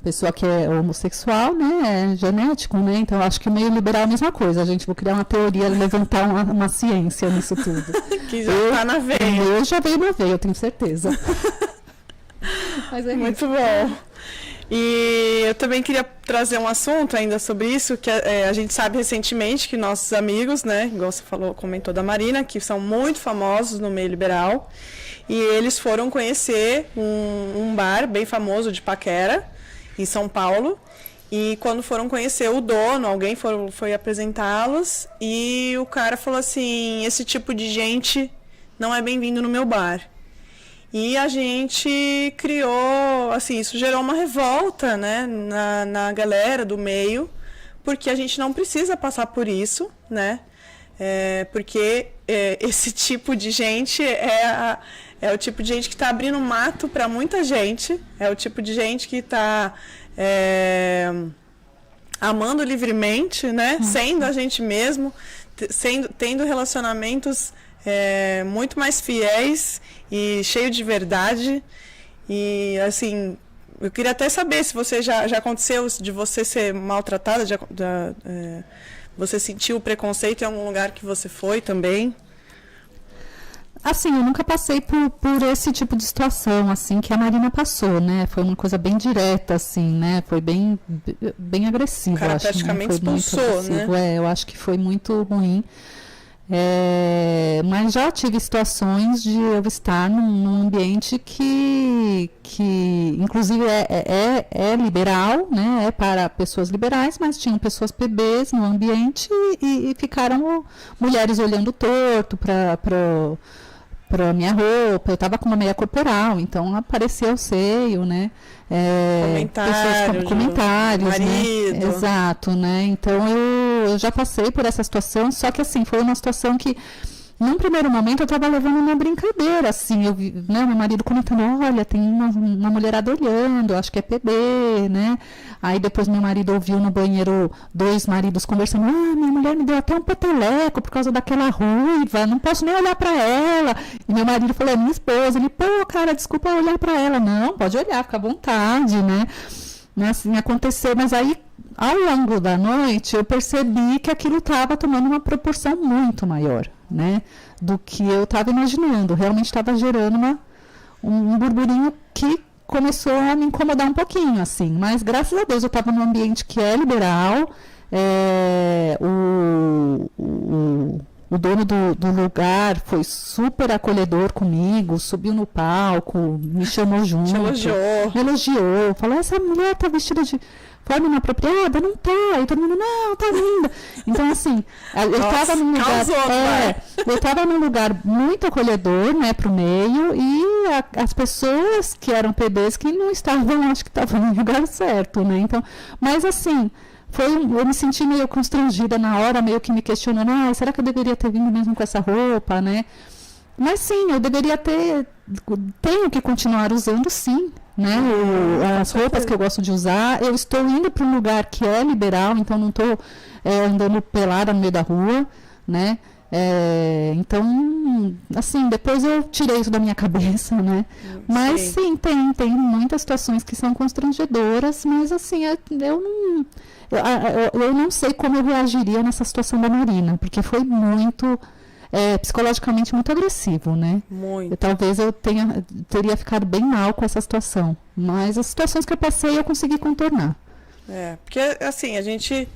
pessoa que é homossexual, né, é genético, né? Então eu acho que o meio liberal é a mesma coisa. A gente vai criar uma teoria, levantar uma ciência nisso tudo. Que já tá na veia. Eu já veio na veia, eu tenho certeza. Mas é muito bom. E eu também queria trazer um assunto ainda sobre isso, que a gente sabe recentemente que nossos amigos, né, igual você comentou da Marina, que são muito famosos no meio liberal, e eles foram conhecer um bar bem famoso de Paquera, em São Paulo, e quando foram conhecer o dono, alguém foi apresentá-los, e o cara falou assim, esse tipo de gente não é bem-vindo no meu bar. E a gente criou, assim, isso gerou uma revolta, né, na galera do meio, porque a gente não precisa passar por isso, né, porque esse tipo de gente é o tipo de gente que está abrindo mato para muita gente, é o tipo de gente que está amando livremente, né, sendo a gente mesmo, tendo relacionamentos muito mais fiéis e cheio de verdade. E assim, eu queria até saber se você já aconteceu de você ser maltratada, você sentiu o preconceito em algum lugar que você foi também? Assim, eu nunca passei por esse tipo de situação, assim, que a Marina passou, né? Foi uma coisa bem direta, assim, né? Foi bem agressiva, o cara acho. Praticamente expulsou, né? Eu acho que foi muito ruim. Mas já tive situações de eu estar num ambiente que inclusive é liberal, né? É para pessoas liberais, mas tinham pessoas PBs no ambiente e ficaram mulheres olhando torto para minha roupa. Eu estava com uma meia corporal, então apareceu o seio, né? Comentários, marido. Né? Exato, né? Então eu já passei por essa situação, só que assim, foi uma situação que num primeiro momento eu estava levando uma brincadeira, assim, eu vi, né, meu marido comentando, olha, tem uma mulherada olhando, acho que é PB, né? Aí depois meu marido ouviu no banheiro 2 maridos conversando, minha mulher me deu até um peteleco por causa daquela ruiva, não posso nem olhar para ela. E meu marido falou, minha esposa, ele, pô, cara, desculpa olhar para ela. Não, pode olhar, fica à vontade, né? Assim, aconteceu, mas aí ao longo da noite eu percebi que aquilo estava tomando uma proporção muito maior, né, do que eu estava imaginando. Realmente estava gerando um burburinho que começou a me incomodar um pouquinho, assim. Mas graças a Deus eu estava num ambiente que é liberal. O dono do lugar foi super acolhedor comigo, subiu no palco, me chamou junto. Elogiou. Falou, essa mulher tá vestida de forma inapropriada? Não tá. E todo mundo, não, tá linda. Então, assim, eu estava num lugar... eu estava num lugar muito acolhedor, né, pro meio, e as pessoas que eram PBs que não estavam, acho que estavam no lugar certo, né? Então, mas assim... eu me senti meio constrangida na hora, meio que me questionando, será que eu deveria ter vindo mesmo com essa roupa, né? Mas sim, eu deveria tenho que continuar usando sim, né? As roupas que eu gosto de usar. Eu estou indo para um lugar que é liberal, então não estou andando pelada no meio da rua, né? Então, assim, depois eu tirei isso da minha cabeça, né? Mas sim, tem muitas situações que são constrangedoras, mas assim, eu não sei como eu reagiria nessa situação da Marina, porque foi muito, psicologicamente muito agressivo, né? Muito. Talvez eu teria ficado bem mal com essa situação, mas as situações que eu passei eu consegui contornar. Porque assim, a gente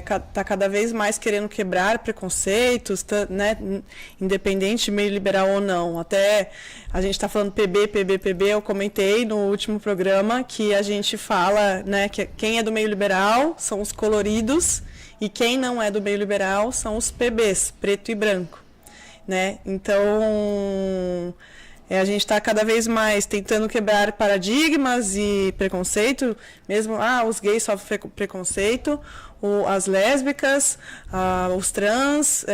está cada vez mais querendo quebrar preconceitos, né? Independente de meio liberal ou não. Até a gente está falando PB, eu comentei no último programa que a gente fala, né, que quem é do meio liberal são os coloridos e quem não é do meio liberal são os PBs, preto e branco, né? Então, A gente está cada vez mais tentando quebrar paradigmas e preconceito, mesmo, os gays sofrem preconceito, as lésbicas, os trans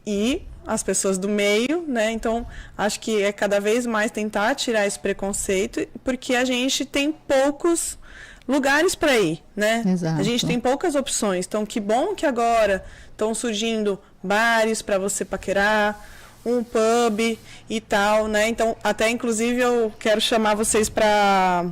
e as pessoas do meio, né? Então, acho que é cada vez mais tentar tirar esse preconceito, porque a gente tem poucos lugares para ir, né? Exato. A gente tem poucas opções. Então, que bom que agora estão surgindo bares para você paquerar, um pub e tal, né? Então, até inclusive eu quero chamar vocês para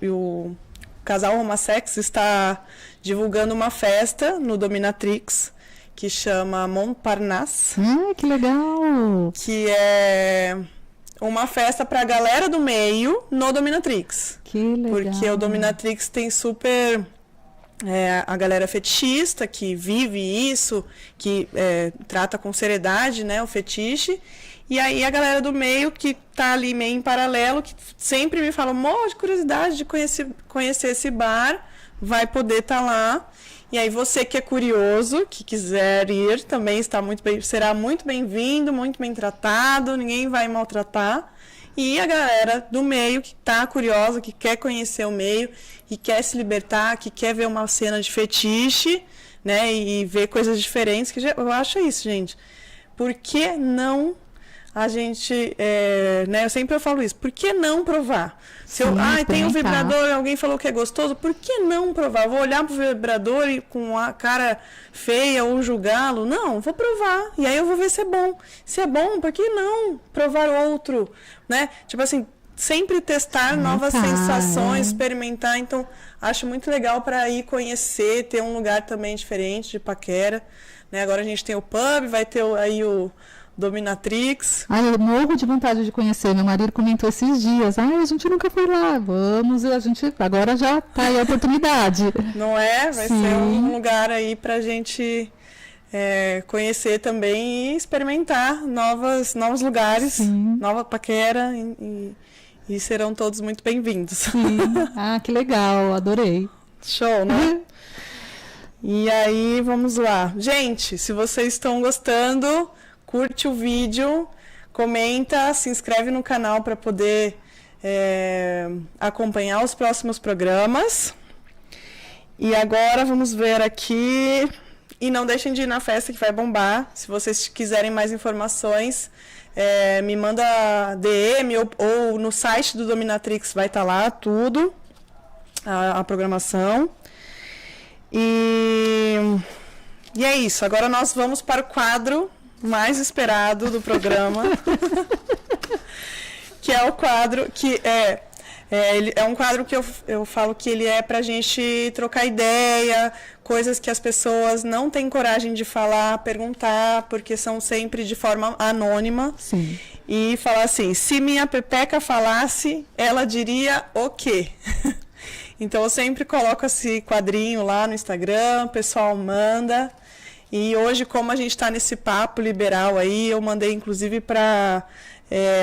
o casal Homosex está divulgando uma festa no Dominatrix que chama Montparnasse. Que legal! Que é uma festa para a galera do meio no Dominatrix. Que legal! Porque o Dominatrix tem super a galera fetichista que vive isso, que trata com seriedade, né, o fetiche. E aí a galera do meio que tá ali meio em paralelo, que sempre me fala, de curiosidade de conhecer esse bar, vai poder estar lá. E aí você que é curioso, que quiser ir, também será muito bem-vindo, muito bem tratado, ninguém vai maltratar. E a galera do meio que está curiosa, que quer conhecer o meio, que quer se libertar, que quer ver uma cena de fetiche, né, e ver coisas diferentes, que eu acho isso, gente. Por que não a gente, né, eu sempre falo isso, por que não provar? Se tem um vibrador, alguém falou que é gostoso, por que não provar? Vou olhar pro vibrador e com a cara feia ou julgá-lo? Não, vou provar. E aí eu vou ver se é bom. Se é bom, por que não provar outro? Né? Tipo assim, sempre testar novas sensações, experimentar. Então, acho muito legal para ir conhecer, ter um lugar também diferente de paquera. Né? Agora a gente tem o pub, vai ter aí o Dominatrix. Eu morro de vontade de conhecer. Meu marido comentou esses dias. A gente nunca foi lá. Vamos, a gente agora já tá aí a oportunidade. Não é? Vai Sim. ser um lugar aí pra gente conhecer também e experimentar novos lugares, Sim. nova paquera e serão todos muito bem-vindos. Sim. Que legal, adorei. Show, né? E aí, vamos lá. Gente, se vocês estão gostando, curte o vídeo, comenta, se inscreve no canal para poder acompanhar os próximos programas. E agora vamos ver aqui. E não deixem de ir na festa que vai bombar. Se vocês quiserem mais informações, me manda DM ou no site do Dominatrix vai estar lá tudo, a programação. E é isso. Agora nós vamos para o quadro mais esperado do programa, que é o quadro que é um quadro que eu falo que ele é para a gente trocar ideia, coisas que as pessoas não têm coragem de falar, perguntar, porque são sempre de forma anônima. Sim. E falar assim, se minha pepeca falasse, ela diria o quê? Então eu sempre coloco esse quadrinho lá no Instagram, o pessoal manda. E hoje, como a gente está nesse papo liberal aí, eu mandei inclusive para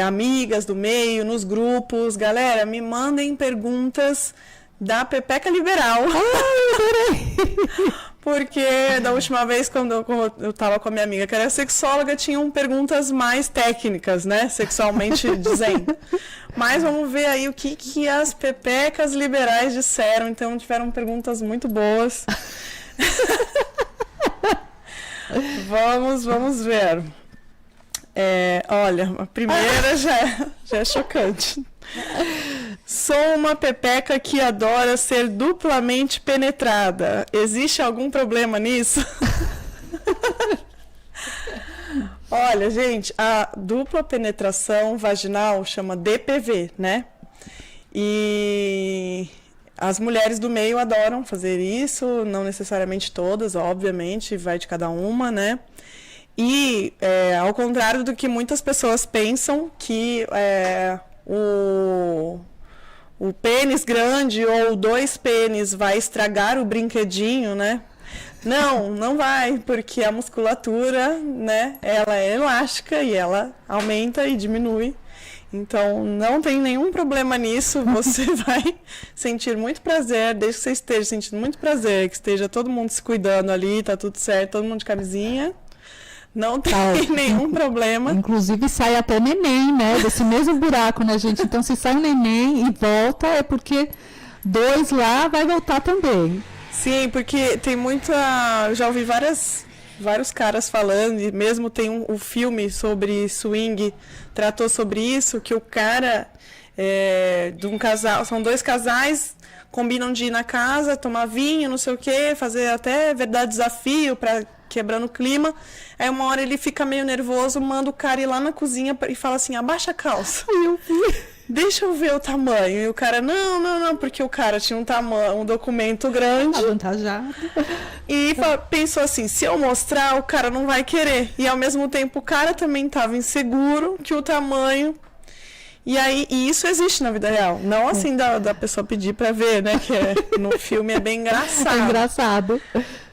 amigas do meio, nos grupos. Galera, me mandem perguntas da Pepeca Liberal. Porque da última vez, quando eu estava com a minha amiga, que era sexóloga, tinham perguntas mais técnicas, né? Sexualmente dizendo. Mas vamos ver aí o que as pepecas liberais disseram. Então, tiveram perguntas muito boas. Vamos ver. Olha, a primeira já é chocante. Sou uma pepeca que adora ser duplamente penetrada. Existe algum problema nisso? Olha, gente, a dupla penetração vaginal chama DPV, né? E as mulheres do meio adoram fazer isso, não necessariamente todas, obviamente, vai de cada uma, né? E, ao contrário do que muitas pessoas pensam, que o pênis grande ou 2 pênis vai estragar o brinquedinho, né? Não vai, porque a musculatura, né, ela é elástica e ela aumenta e diminui. Então, não tem nenhum problema nisso, você vai sentir muito prazer, desde que você esteja sentindo muito prazer, que esteja todo mundo se cuidando ali, tá tudo certo, todo mundo de camisinha, Não tem Tá. nenhum problema. Inclusive sai até neném, né? Desse mesmo buraco, né, gente? Então, se sai um neném e volta, é porque 2 lá vai voltar também. Sim, porque tem muita... Já ouvi vários caras falando, e mesmo tem um filme sobre swing, tratou sobre isso, que o cara de um casal, são 2 casais, combinam de ir na casa, tomar vinho, não sei o quê, fazer até verdade desafio para quebrando o clima. Aí uma hora ele fica meio nervoso, manda o cara ir lá na cozinha e fala assim, abaixa a calça. Deixa eu ver o tamanho. E o cara, não, porque o cara tinha um documento grande. Avantajado. E pensou assim, se eu mostrar, o cara não vai querer. E ao mesmo tempo o cara também estava inseguro que o tamanho... E isso existe na vida real. Não assim da pessoa pedir pra ver, né? Que no filme é bem engraçado. É engraçado.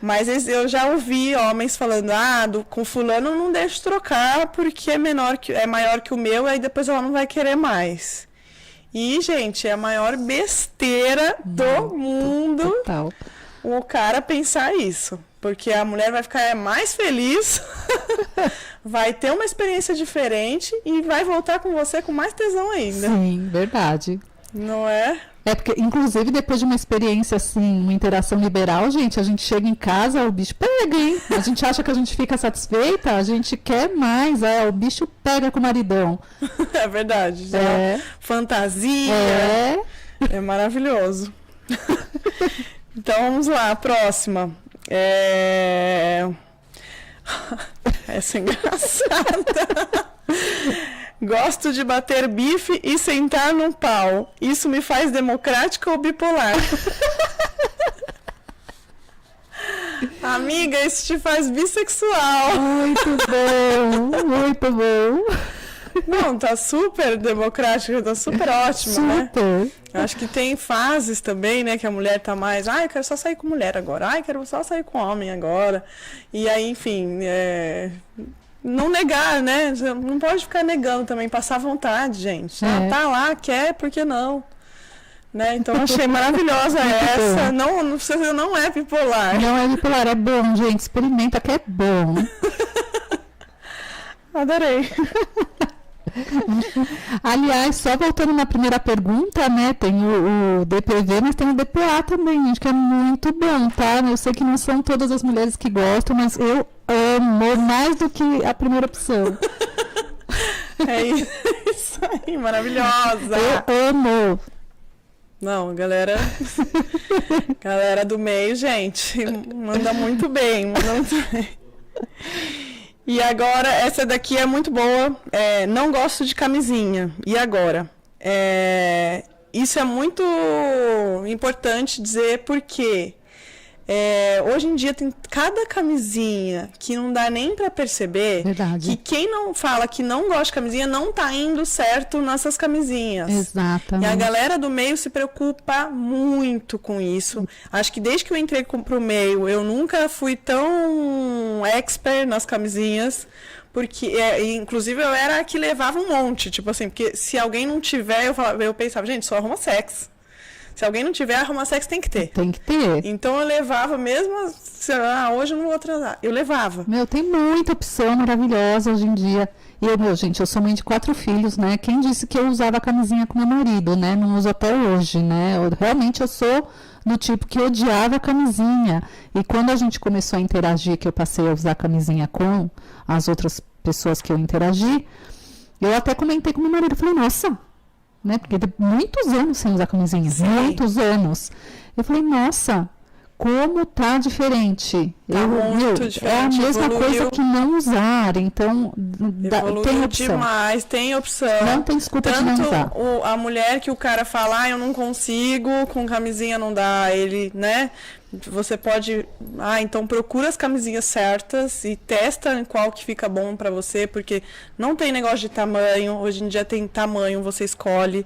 Mas eu já ouvi homens falando, com fulano não deixo trocar porque é maior que o meu, aí depois ela não vai querer mais. E, gente, é a maior besteira do mundo Total. o cara pensar isso. Porque a mulher vai ficar mais feliz, vai ter uma experiência diferente e vai voltar com você com mais tesão ainda. Sim, verdade. Não é? É porque, inclusive, depois de uma experiência assim, uma interação liberal, gente, a gente chega em casa, o bicho pega, hein? A gente acha que a gente fica satisfeita, a gente quer mais, o bicho pega com o maridão. É verdade. Fantasia. É maravilhoso. Então, vamos lá, a próxima. Essa é engraçada. Gosto de bater bife e sentar no pau. Isso me faz democrática ou bipolar? Amiga, isso te faz bissexual. Muito bom, muito bom. Não, tá super democrático, tá super ótimo, né? Super. Acho que tem fases também, né, que a mulher tá mais, eu quero só sair com mulher agora, quero só sair com homem agora. E aí, enfim, não negar, né? Você não pode ficar negando também, passar vontade, gente. Tá lá, quer, por que não? Né? Então, achei maravilhosa essa. Não, você não é bipolar. Não é bipolar, é bom, gente. Experimenta que é bom. Adorei. Aliás, só voltando na primeira pergunta, né? Tem o DPV, mas tem o DPA também, gente, que é muito bom, tá? Eu sei que não são todas as mulheres que gostam, mas eu amo mais do que a primeira opção. É isso aí, maravilhosa. Eu amo. Não, galera do meio, gente, manda muito bem, E agora, essa daqui é muito boa, não gosto de camisinha. E agora? Isso é muito importante dizer porque hoje em dia tem cada camisinha que não dá nem pra perceber. Verdade. Que quem não fala que não gosta de camisinha não tá indo certo nessas camisinhas. Exatamente. E a galera do meio se preocupa muito com isso. Acho que desde que eu entrei pro meio, eu nunca fui tão expert nas camisinhas. Porque, inclusive, eu era a que levava um monte. Tipo assim, porque se alguém não tiver, eu pensava, gente, só arruma sexo. Se alguém não tiver, arruma sexo tem que ter. Tem que ter. Então eu levava mesmo, hoje eu não vou transar. Eu levava. Tem muita opção maravilhosa hoje em dia. E gente, eu sou mãe de 4 filhos, né? Quem disse que eu usava camisinha com meu marido, né? Não uso até hoje, né? Realmente eu sou do tipo que odiava camisinha. E quando a gente começou a interagir, que eu passei a usar camisinha com as outras pessoas que eu interagi, eu até comentei com meu marido, falei, nossa, né? Porque tem muitos anos sem usar camisinha, muitos anos. Eu falei, nossa, como tá diferente. Muito diferente. É a mesma coisa que não usar. Então, tem opção. Demais, tem opção. Não tem desculpa de não usar. A mulher que o cara fala, eu não consigo, com camisinha não dá, ele, né? Você pode, então procura as camisinhas certas e testa em qual que fica bom pra você, porque não tem negócio de tamanho, hoje em dia tem tamanho, você escolhe.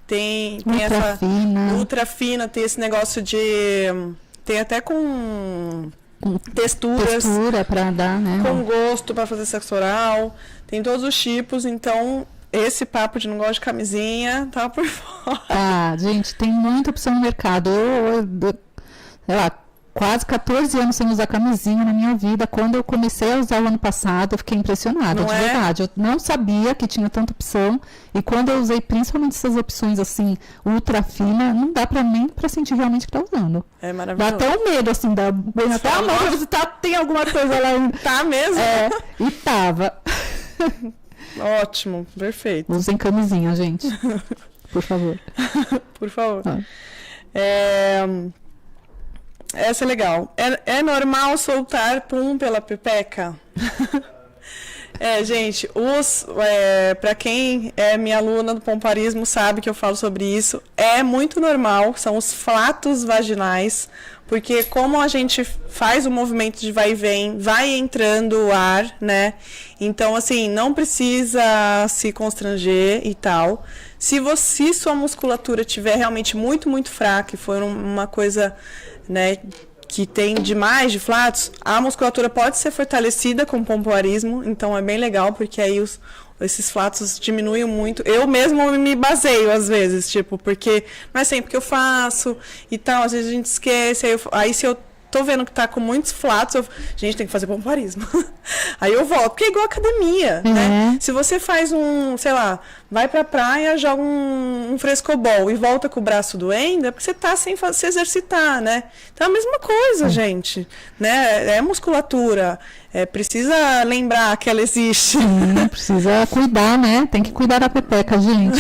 Tem essa fina. Ultra fina, tem esse negócio de... Tem até com textura para dar, né? Com gosto para fazer sexo oral. Tem todos os tipos, então esse papo de não gosto de camisinha tá por fora. Gente, tem muita opção no mercado. Sei lá, quase 14 anos sem usar camisinha na minha vida. Quando eu comecei a usar o ano passado, eu fiquei impressionada, de verdade. Eu não sabia que tinha tanta opção. E quando eu usei principalmente essas opções assim, ultra fina, não dá nem pra sentir realmente que tá usando. É maravilhoso. Dá até um medo, assim, até a mão pra ver se tem alguma coisa lá. Tá mesmo? E tava. Ótimo, perfeito. Usem camisinha, gente. Por favor. Por favor. Essa é legal. É normal soltar pum pela pepeca? Gente, para quem é minha aluna do pomparismo sabe que eu falo sobre isso. É muito normal, são os flatos vaginais, porque como a gente faz o movimento de vai e vem, vai entrando o ar, né? Então, assim, não precisa se constranger e tal. Se sua musculatura estiver realmente muito, muito fraca e for uma coisa, né, que tem demais de flatos, a musculatura pode ser fortalecida com pompoarismo, então é bem legal, porque aí esses flatos diminuem muito. Eu mesmo me baseio às vezes, tipo, porque não é sempre que eu faço e tal, às vezes a gente esquece, aí se eu tô vendo que tá com muitos flatos, gente, tem que fazer pompoarismo. Aí eu volto, porque é igual academia, né? Se você faz sei lá, vai pra praia, joga um frescobol e volta com o braço doendo, é porque você tá sem se exercitar, né? Então é a mesma coisa, gente, né? É musculatura, precisa lembrar que ela existe. Sim, precisa cuidar, né? Tem que cuidar da pepeca, gente.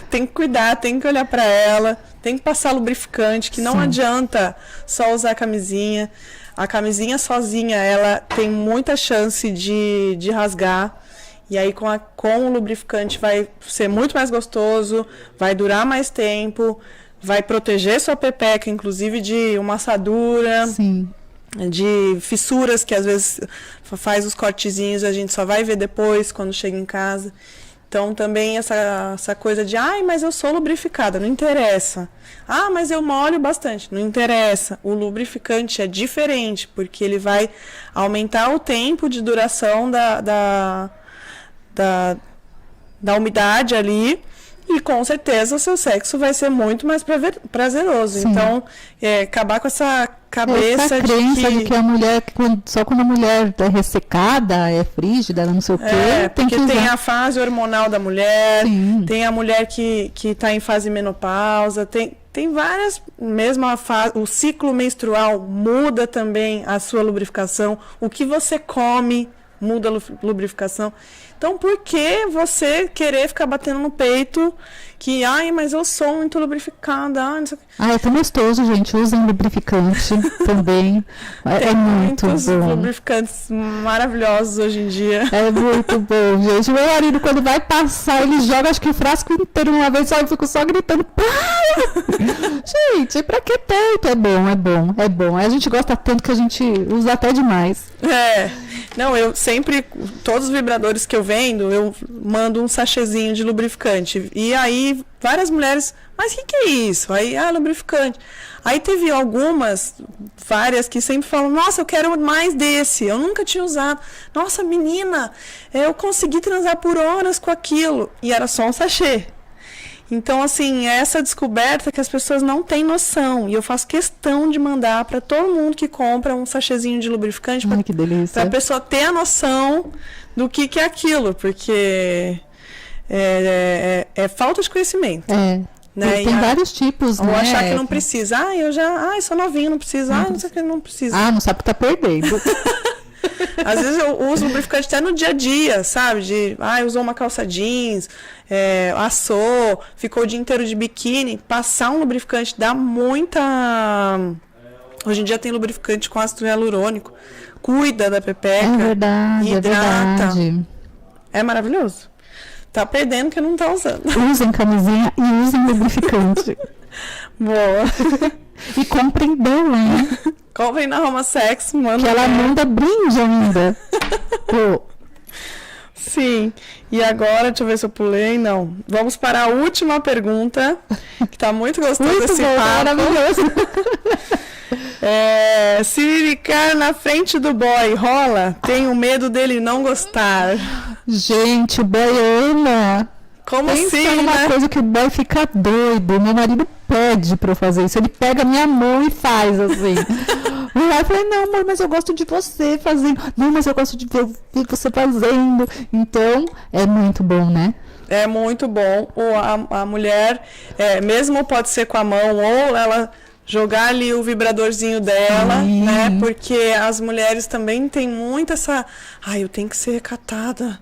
Tem que cuidar, tem que olhar pra ela, tem que passar lubrificante, que não adianta só usar a camisinha. A camisinha sozinha, ela tem muita chance de rasgar. E aí com o lubrificante vai ser muito mais gostoso, vai durar mais tempo, vai proteger sua pepeca, inclusive de uma assadura. Sim. De fissuras, que às vezes faz os cortezinhos e a gente só vai ver depois, quando chega em casa. Então, também essa coisa de, mas eu sou lubrificada, não interessa. Mas eu molho bastante, não interessa. O lubrificante é diferente, porque ele vai aumentar o tempo de duração da umidade ali, e com certeza o seu sexo vai ser muito mais prazeroso. Sim. Então, acabar com essa cabeça essa crença de que a mulher, só quando a mulher é ressecada, é frígida, não sei o quê, tem que usar. Tem a fase hormonal da mulher, tem a mulher que está em fase menopausa, tem várias, mesmo o ciclo menstrual muda também a sua lubrificação, o que você come muda a lubrificação. Então, por que você querer ficar batendo no peito que, mas eu sou muito lubrificada, não sei o que. É tão gostoso, gente. Usem lubrificante também. É muito muitos bom. Lubrificantes maravilhosos hoje em dia. É muito bom, gente. Meu marido, quando vai passar, ele joga, acho que o frasco inteiro uma vez, só eu fico só gritando. Gente, pra que tanto? É bom, é bom, é bom. A gente gosta tanto que a gente usa até demais. Não, eu sempre, todos os vibradores que eu vendo, eu mando um sachêzinho de lubrificante. E aí, várias mulheres, mas o que é isso? Aí, lubrificante. Aí teve várias que sempre falam, nossa, eu quero mais desse, eu nunca tinha usado. Nossa, menina, eu consegui transar por horas com aquilo. E era só um sachê. Então, assim, é essa descoberta que as pessoas não têm noção. E eu faço questão de mandar para todo mundo que compra um sachêzinho de lubrificante para a pessoa ter a noção do que é aquilo, porque é falta de conhecimento. Né? Tem vários tipos, ou né? Ou achar que não precisa. Eu sou novinho, não preciso. Não sei que não precisa. Não sabe que tá perdendo. Às vezes eu uso lubrificante até no dia a dia, sabe? Usou uma calça jeans, assou, ficou o dia inteiro de biquíni. Passar um lubrificante dá muita... Hoje em dia tem lubrificante com ácido hialurônico. Cuida da pepeca. É verdade, hidrata. É verdade. É maravilhoso. Tá perdendo que não tá usando. Usem camisinha e usem lubrificante. Boa. E comprem dela, né? Comprem na Roma Sex, manda. Que ela manda brinde ainda. Sim. E agora, deixa eu ver se eu pulei. Não. Vamos para a última pergunta, que tá muito gostoso esse papo. Maravilhoso. Siriricar na frente do boy rola? Tenho medo dele não gostar. Gente, o boy ama. Como Pensa assim, numa né? coisa que o boy fica doido. Meu marido pede pra eu fazer isso. Ele pega a minha mão e faz assim. Aí eu falei, não, amor, mas eu gosto de você fazendo. Não, mas eu gosto de ver você fazendo. Então, é muito bom, né? É muito bom. A mulher, mesmo pode ser com a mão, ou ela jogar ali o vibradorzinho dela, Sim. né? Porque as mulheres também têm muito essa... eu tenho que ser recatada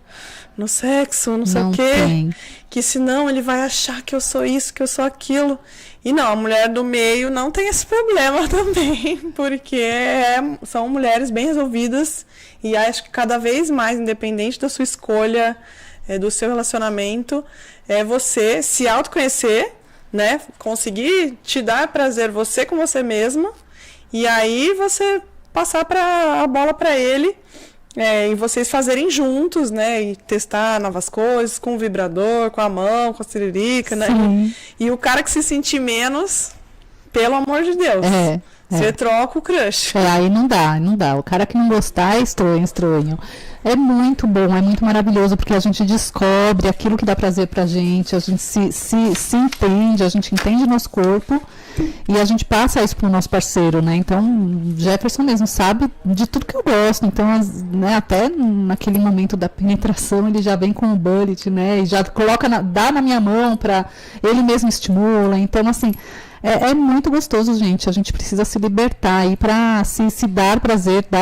no sexo, não sei o quê. Tem. Que senão ele vai achar que eu sou isso, que eu sou aquilo. E não, a mulher do meio não tem esse problema também, porque são mulheres bem resolvidas e acho que cada vez mais, independente da sua escolha, do seu relacionamento, é você se autoconhecer, né? Conseguir te dar prazer você com você mesma e aí você passar a bola para ele. E vocês fazerem juntos, né? E testar novas coisas com o vibrador, com a mão, com a siririca, né? Sim. E o cara que se sentir menos, pelo amor de Deus, você troca o crush. Aí não dá. O cara que não gostar é estranho. É muito bom, é muito maravilhoso, porque a gente descobre aquilo que dá prazer pra gente, a gente se entende, a gente entende nosso corpo e a gente passa isso pro nosso parceiro, né? Então, Jefferson mesmo sabe de tudo que eu gosto, então, né, até naquele momento da penetração, ele já vem com o bullet, né? E já coloca, dá na minha mão pra ele mesmo estimula, então, assim... É muito gostoso, gente. A gente precisa se libertar aí para se dar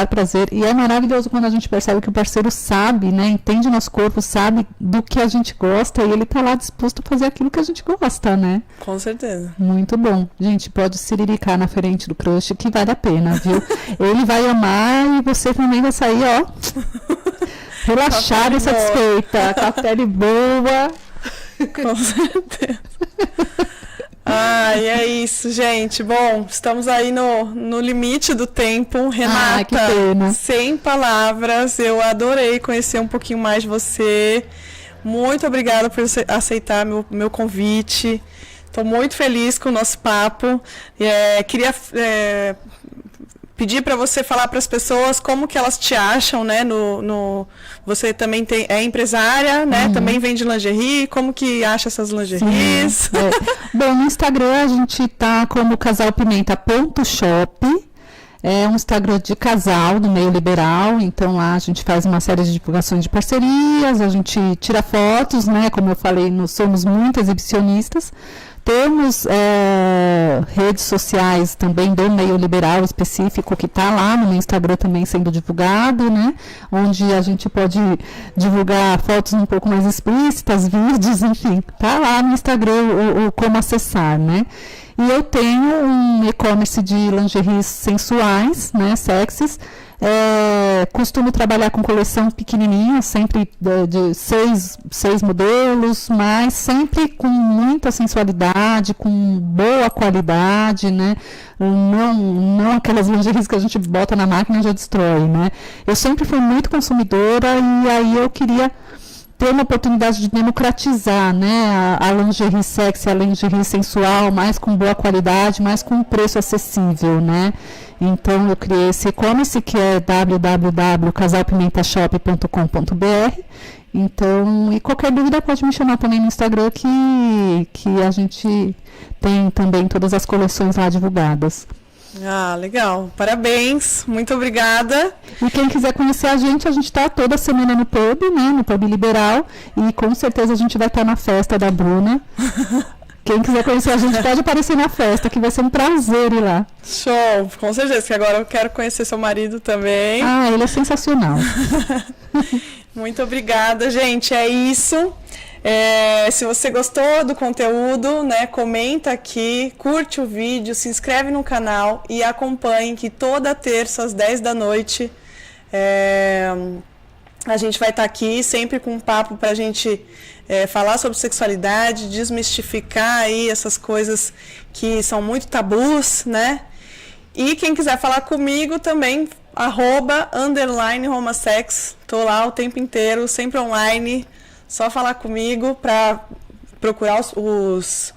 prazer. E é maravilhoso quando a gente percebe que o parceiro sabe, né? Entende nosso corpo, sabe do que a gente gosta e ele tá lá disposto a fazer aquilo que a gente gosta, né? Com certeza. Muito bom. Gente, pode siriricar na frente do crush que vale a pena, viu? Ele vai amar e você também vai sair, ó, relaxada e satisfeita. Com a pele boa. Com certeza. É isso, gente. Bom, estamos aí no limite do tempo. Renata, que pena. Sem palavras, eu adorei conhecer um pouquinho mais de você. Muito obrigada por aceitar meu convite. Estou muito feliz com o nosso papo. Queria pedir para você falar para as pessoas como que elas te acham, né? Você também é empresária, né? Também vende lingerie. Como que acha essas lingeries? Bom, no Instagram a gente tá como casalpimenta.shop. É um Instagram de casal do meio liberal, então lá a gente faz uma série de divulgações de parcerias, a gente tira fotos, né? Como eu falei, nós somos muito exibicionistas. Temos redes sociais também do meio liberal específico, que está lá no meu Instagram também sendo divulgado, né? Onde a gente pode divulgar fotos um pouco mais explícitas, vídeos, enfim. Está lá no Instagram o como acessar, né? E eu tenho um e-commerce de lingeries sensuais, né? Sexys. Costumo trabalhar com coleção pequenininha, sempre de 6 modelos, mas sempre com muita sensualidade, com boa qualidade, né? Não aquelas lingeries que a gente bota na máquina e já destrói, né? Eu sempre fui muito consumidora e aí eu queria ter uma oportunidade de democratizar, né, a lingerie sexy, a lingerie sensual, mais com boa qualidade, mais com um preço acessível, né? Então eu criei esse e-commerce que é www.casalpimentashop.com.br. Então, e qualquer dúvida pode me chamar também no Instagram que a gente tem também todas as coleções lá divulgadas. Legal. Parabéns. Muito obrigada. E quem quiser conhecer a gente está toda semana no pub, né? No Pub Liberal. E com certeza a gente vai estar na festa da Bruna. Quem quiser conhecer a gente pode aparecer na festa, que vai ser um prazer ir lá. Show. Com certeza, que agora eu quero conhecer seu marido também. Ele é sensacional. Muito obrigada, gente. É isso. Se você gostou do conteúdo, né, comenta aqui, curte o vídeo, se inscreve no canal e acompanhe que toda terça às 10 da noite a gente vai estar aqui sempre com um papo para a gente falar sobre sexualidade, desmistificar aí essas coisas que são muito tabus, né? E quem quiser falar comigo também, @_romasex, tô lá o tempo inteiro, sempre online. Só falar comigo para procurar os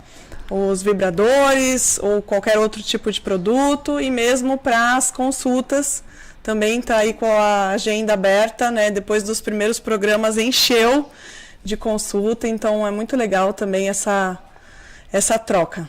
vibradores ou qualquer outro tipo de produto e mesmo para as consultas. Também está aí com a agenda aberta, né? Depois dos primeiros programas encheu de consulta, então é muito legal também essa troca.